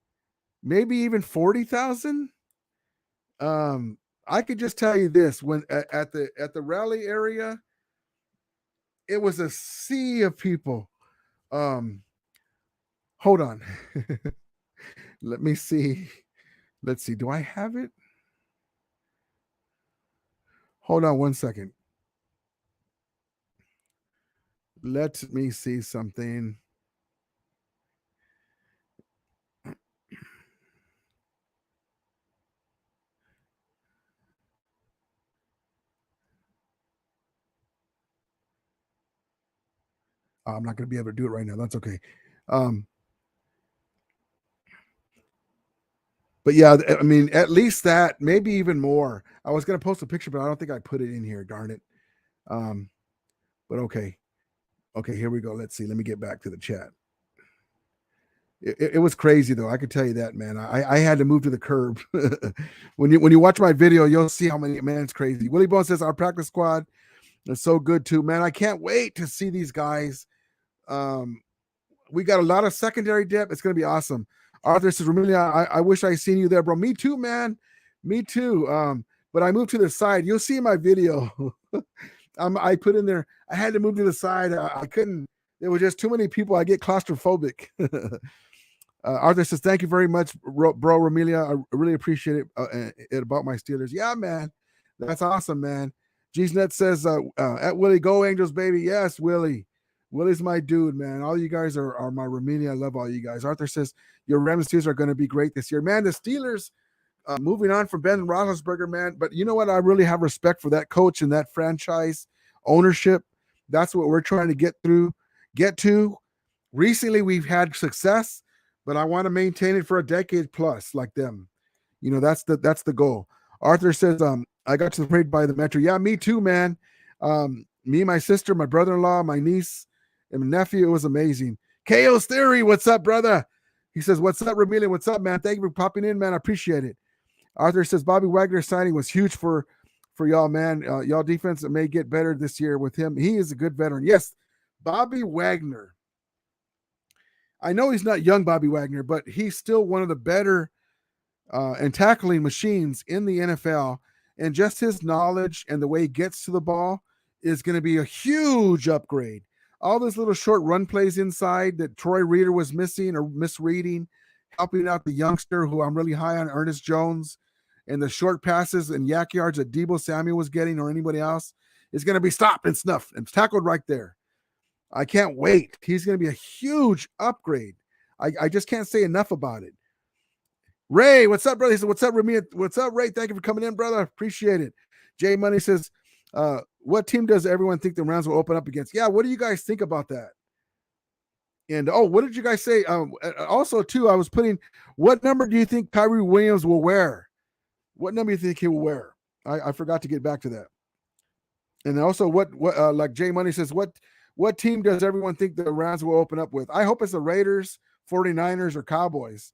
Maybe even 40,000. I could just tell you this: when at the rally area, it was a sea of people. Hold on. Let me see. Let's see. Do I have it? Hold on one second. Let me see something. I'm not going to be able to do it right now. That's okay. But yeah, I mean, at least that, maybe even more. I was going to post a picture, but I don't think I put it in here. Darn it. But okay. Okay, here we go. Let's see. Let me get back to the chat. It was crazy though. I could tell you that, man. I had to move to the curb. when you watch my video, you'll see how many, man, it's crazy. Willie Bone says our practice squad is so good too, man. I can't wait to see these guys. We got a lot of secondary depth. It's going to be awesome. Arthur says, Ramilia, I wish I seen you there, bro. Me too, man. Me too. But I moved to the side. You'll see my video. I put in there. I had to move to the side. I couldn't. There were just too many people. I get claustrophobic. Arthur says, thank you very much, bro, Ramilia. I really appreciate it about my Steelers. Yeah, man. That's awesome, man. G's-Net says, at Willie, go Angels, baby. Yes, Willie. Willie's my dude, man. All you guys are my Ramilia. I love all you guys. Arthur says, your Rams Steelers are going to be great this year. Man, the Steelers, moving on from Ben Roethlisberger, man. But you know what? I really have respect for that coach and that franchise ownership. That's what we're trying to get to. Recently, we've had success, but I want to maintain it for a decade plus like them. You know, that's the goal. Arthur says, I got to the parade by the Metro. Yeah, me too, man. Me, my sister, my brother-in-law, my niece, and my nephew. It was amazing. Chaos Theory, what's up, brother? He says, what's up, Ramilia? What's up, man? Thank you for popping in, man. I appreciate it. Arthur says, Bobby Wagner signing was huge for y'all, man. Y'all defense may get better this year with him. He is a good veteran. Yes, Bobby Wagner. I know he's not young Bobby Wagner, but he's still one of the better and tackling machines in the NFL. And just his knowledge and the way he gets to the ball is going to be a huge upgrade. All those little short run plays inside that Troy Reader was missing or misreading, helping out the youngster who I'm really high on, Ernest Jones, and the short passes and yak yards that Deebo Samuel was getting or anybody else is going to be stopped and snuffed and tackled right there. I can't wait. He's going to be a huge upgrade. I just can't say enough about it. Ray, what's up, brother? He said, what's up, Rami? What's up, Ray? Thank you for coming in, brother. Appreciate it. Jay Money says, what team does everyone think the Rams will open up against? Yeah, what do you guys think about that? And, what did you guys say? Also, too, I was putting, what number do you think Kyrie Williams will wear? What number do you think he will wear? I forgot to get back to that. And also, what like Jay Money says, what team does everyone think the Rams will open up with? I hope it's the Raiders, 49ers, or Cowboys.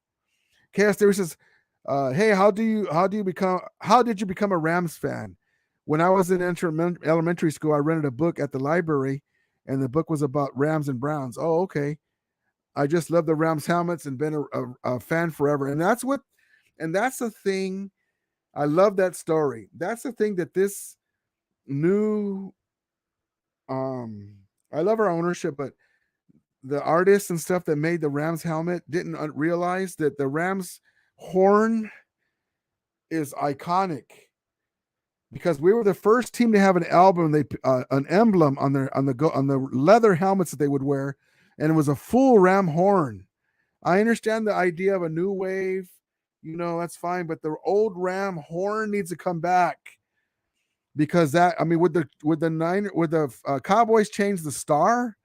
Chaos Theory says, hey, how did you become a Rams fan? When I was in elementary school, I rented a book at the library, and the book was about Rams and Browns. Oh, okay. I just love the Rams helmets and been a fan forever. And that's the thing. I love that story. That's the thing that this new I love our ownership, but the artists and stuff that made the Rams helmet didn't realize that the Rams horn is iconic because we were the first team to have an emblem on the leather helmets that they would wear, and it was a full Ram horn. I understand the idea of a new wave, that's fine, but the old Ram horn needs to come back because would the Cowboys change the star?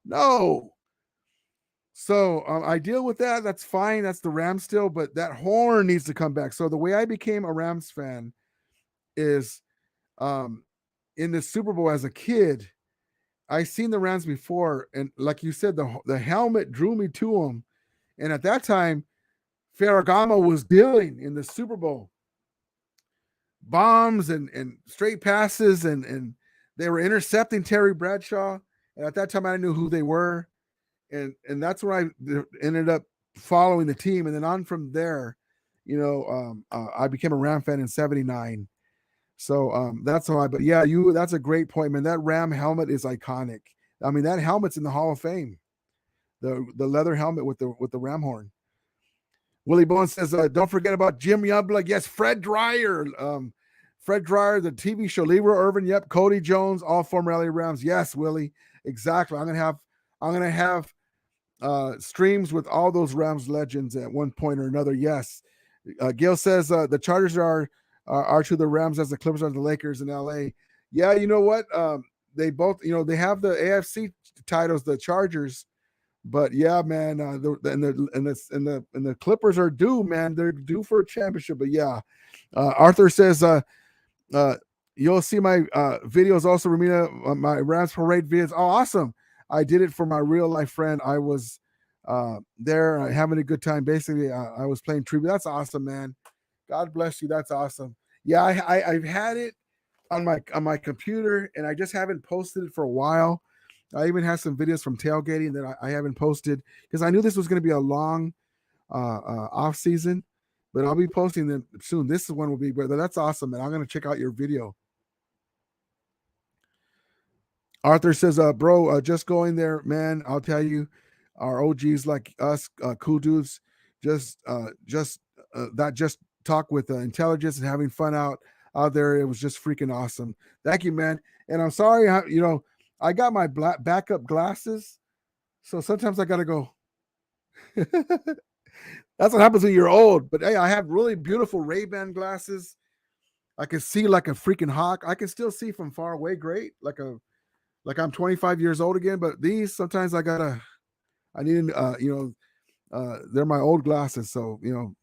No. So I deal with that. That's fine. That's the Rams still, but that horn needs to come back. So the way I became a Rams fan is in the Super Bowl as a kid, I seen the Rams before, and like you said, the helmet drew me to them. And at that time, Ferragamo was dealing in the Super Bowl. Bombs and straight passes, and they were intercepting Terry Bradshaw. And at that time, I knew who they were. And that's where I ended up following the team. And then on from there, I became a Ram fan in 79. So that's why. But yeah, that's a great point, man. That Ram helmet is iconic. I mean, that helmet's in the Hall of Fame. The leather helmet with the Ram horn. Willie Bowen says, don't forget about Jim Youngblood. Yes, Fred Dreyer. Fred Dreyer, the TV show, Leroy Irvin. Yep, Cody Jones, all former LA Rams. Yes, Willie, exactly. I'm gonna have streams with all those Rams legends at one point or another. Yes. Gil says the Chargers are to the Rams as the Clippers are to the Lakers in LA. Yeah, you know what? They both, they have the AFC titles, the Chargers, but yeah, man, the Clippers are due, man. They're due for a championship. But yeah, Arthur says you'll see my videos also, Ramilia, my Rams parade videos. Oh, awesome. I did it for my real life friend. I was there having a good time. Basically, I was playing tribute. That's awesome, man. God bless you. That's awesome. Yeah, I've had it on my computer, and I just haven't posted it for a while. I even have some videos from tailgating that I haven't posted because I knew this was going to be a long off season, but I'll be posting them soon. This one will be, but that's awesome, man. I'm going to check out your video. Arthur says, bro, just going there, man. I'll tell you, our OGs like us, cool dudes, just talk with intelligence and having fun out there. It was just freaking awesome. Thank you, man. And I'm sorry, I got my backup glasses, so sometimes I got to go. That's what happens when you're old. But hey, I have really beautiful Ray-Ban glasses. I can see like a freaking hawk. I can still see from far away, great, like I'm 25 years old again. But these sometimes I need, they're my old glasses, so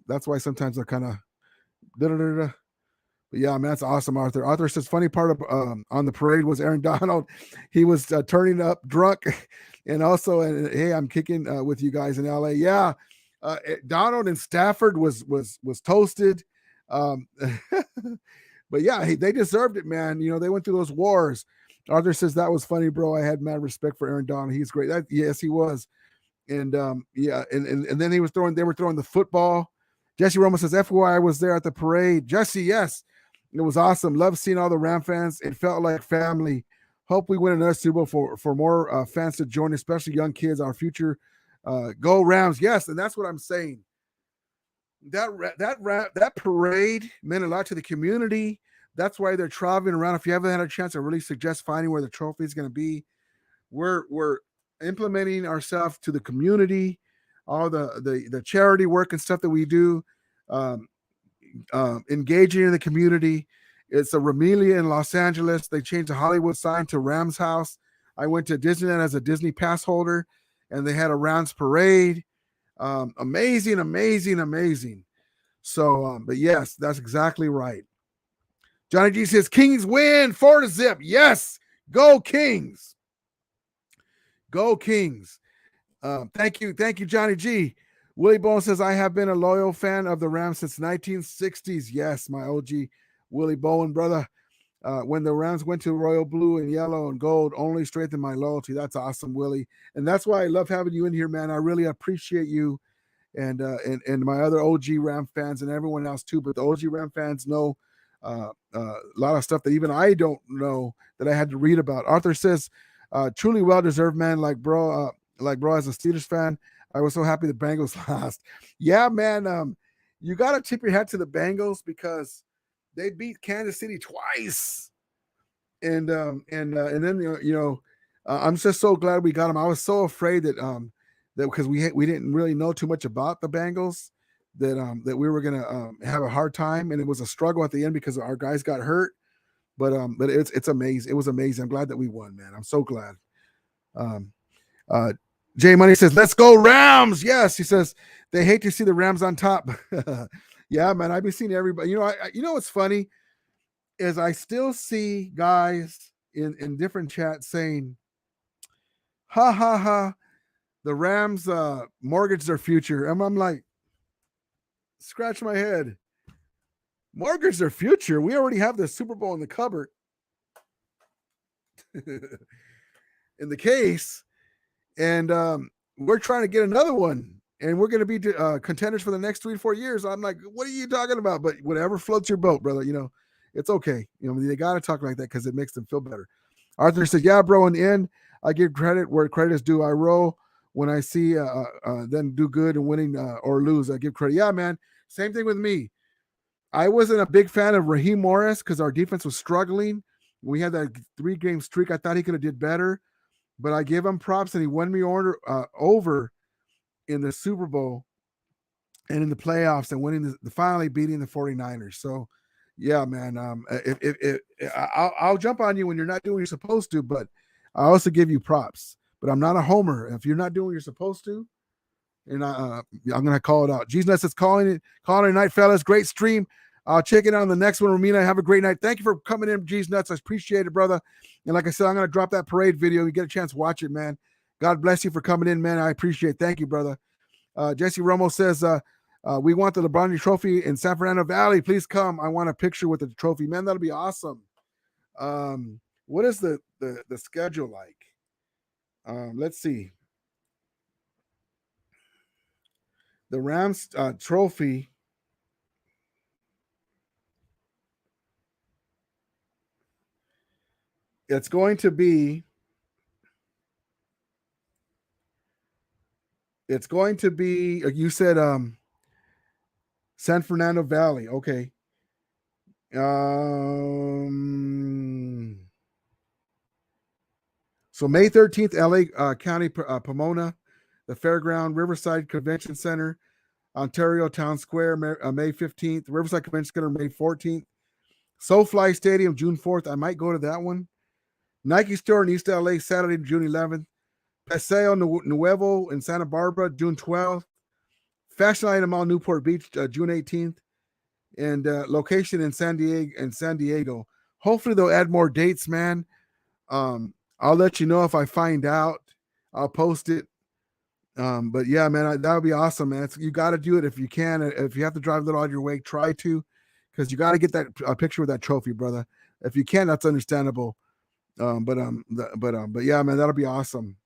that's why sometimes I kind of. But yeah, man, that's awesome, Arthur. Arthur says funny part of on the parade was Aaron Donald. He was turning up drunk, and also, hey, I'm kicking with you guys in LA. Yeah, Donald and Stafford was toasted, but yeah, they deserved it, man. They went through those wars. Arthur says that was funny, bro. I had mad respect for Aaron Donald. He's great. Yes, he was, and yeah, and then they were throwing the football. Jesse Roma says, FYI, I was there at the parade. Jesse, yes. It was awesome. Love seeing all the Ram fans. It felt like family. Hope we win another Super Bowl for more fans to join, especially young kids, our future. Go Rams. Yes, and that's what I'm saying. That parade meant a lot to the community. That's why they're traveling around. If you haven't had a chance, I really suggest finding where the trophy is going to be. We're implementing ourselves to the community, all the charity work and stuff that we do. Engaging in the community. It's a Ramilia in Los Angeles. They changed the Hollywood sign to Rams House. I went to Disneyland as a Disney pass holder, and they had a Rams parade. Amazing. So, but yes, that's exactly right. Johnny G says Kings win 4-0. Yes, go Kings. Go Kings. Thank you, Johnny G. Willie Bowen says, I have been a loyal fan of the Rams since 1960s. Yes, my OG Willie Bowen, brother. When the Rams went to royal blue and yellow and gold, only strengthened my loyalty. That's awesome, Willie. And that's why I love having you in here, man. I really appreciate you. and my other OG Ram fans and everyone else too. But the OG Ram fans know a lot of stuff that even I don't know that I had to read about. Arthur says, truly well deserved, man. Like bro, as a Steelers fan, I was so happy the Bengals lost. Yeah, man. You got to tip your hat to the Bengals because they beat Kansas City twice, and then I'm just so glad we got them. I was so afraid that because we didn't really know too much about the Bengals that we were gonna have a hard time, and it was a struggle at the end because our guys got hurt. But it's amazing. It was amazing. I'm glad that we won, man. I'm so glad. Jay Money says, "Let's go Rams." Yes, he says they hate to see the Rams on top. Yeah, man. I've been seeing everybody. You know what's funny is I still see guys in different chats saying, "Ha ha ha." The Rams mortgage their future. And I'm like, scratch my head. Mortgage their future. We already have the Super Bowl in the cupboard. In the case. And we're trying to get another one. And we're going to be contenders for the next 3 to 4 years. I'm like, what are you talking about? But whatever floats your boat, brother. It's okay. They got to talk like that because it makes them feel better. Arthur said, yeah, bro. In the end, I give credit where credit is due. I roll when I see them do good and winning or lose. I give credit. Yeah, man. Same thing with me. I wasn't a big fan of Raheem Morris because our defense was struggling. We had that 3-game streak. I thought he could have did better, but I gave him props and he won me over in the Super Bowl and in the playoffs and winning finally beating the 49ers. So, yeah, man. I'll jump on you when you're not doing what you're supposed to, but I also give you props. But I'm not a homer. If you're not doing what you're supposed to, and I'm gonna call it out. Jesus is calling it night, fellas. Great stream. I'll check it out on the next one. Ramina, have a great night. Thank you for coming in, Jesus Nuts. I appreciate it, brother. And like I said, I'm gonna drop that parade video. You get a chance to watch it, man. God bless you for coming in, man. I appreciate it. Thank you, brother. Jesse Romo says, we want the LeBron Trophy in San Fernando Valley. Please come. I want a picture with the trophy, man. That'll be awesome. What is the schedule like? Let's see. The Rams trophy. It's going to be. You said San Fernando Valley. Okay. So May 13th, LA County, Pomona, the Fairground, Riverside Convention Center, Ontario Town Square, May 15th, Riverside Convention Center, May 14th, SoFly Stadium, June 4th. I might go to that one. Nike Store in East LA, Saturday, June 11th. Paseo Nuevo in Santa Barbara, June 12th. Fashion Item Mall, Newport Beach, June 18th. And location in San Diego. Hopefully they'll add more dates, man. I'll let you know if I find out. I'll post it. But yeah, man, that would be awesome, man. You got to do it if you can. If you have to drive a little out of your way, try to, because you got to get that picture with that trophy, brother. If you can, that's understandable. But yeah, man, that'll be awesome.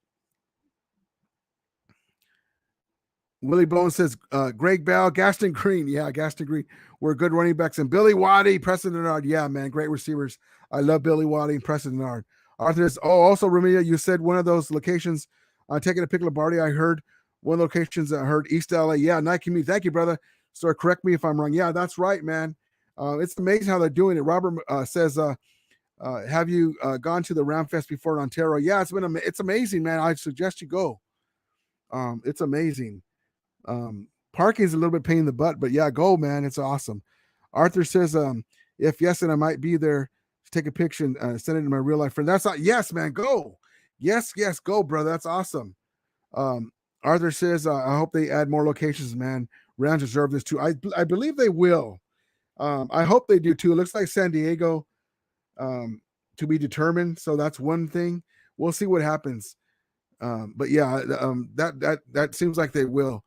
Willie Bone says, Greg Bell, Gaston Green. Yeah, Gaston Green. We're good running backs. And Billy Waddy, Preston Denard. Yeah, man, great receivers. I love Billy Waddy and Preston Denard. Arthur says, also, Ramilia, you said one of those locations, taking a pic of Lombardi, I heard one of the locations I heard East LA. Yeah, Nike me. Thank you, brother. So correct me if I'm wrong. Yeah, that's right, man. It's amazing how they're doing it. Robert says, have you gone to the Ram Fest before in Ontario? Yeah, it's amazing, man. I suggest you go. It's amazing. Parking is a little bit pain in the butt, but yeah, go, man. It's awesome. Arthur says, if yes, and I might be there to take a picture and send it to my real life friend. That's not, yes, man, go. Yes, go, brother. That's awesome. Arthur says, I hope they add more locations, man. Rams deserve this too. I believe they will. I hope they do too. It looks like San Diego to be determined. So that's one thing. We'll see what happens. But yeah, that seems like they will.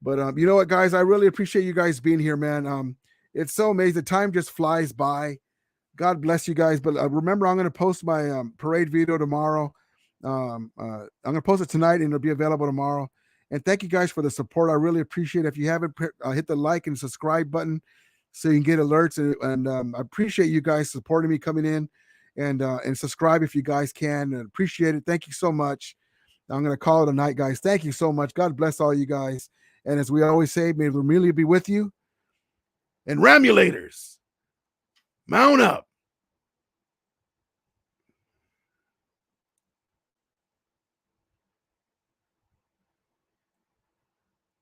But you know what, guys? I really appreciate you guys being here, man. It's so amazing. The time just flies by. God bless you guys. But remember, I'm going to post my parade video tomorrow. I'm going to post it tonight, and it'll be available tomorrow. And thank you guys for the support. I really appreciate it. If you haven't hit the like and subscribe button so you can get alerts. And I appreciate you guys supporting me, coming in and subscribe if you guys can. And appreciate it. Thank you so much. I'm going to call it a night, guys. Thank you so much. God bless all you guys. And as we always say, may Ramilia be with you. And Ramulators, mount up.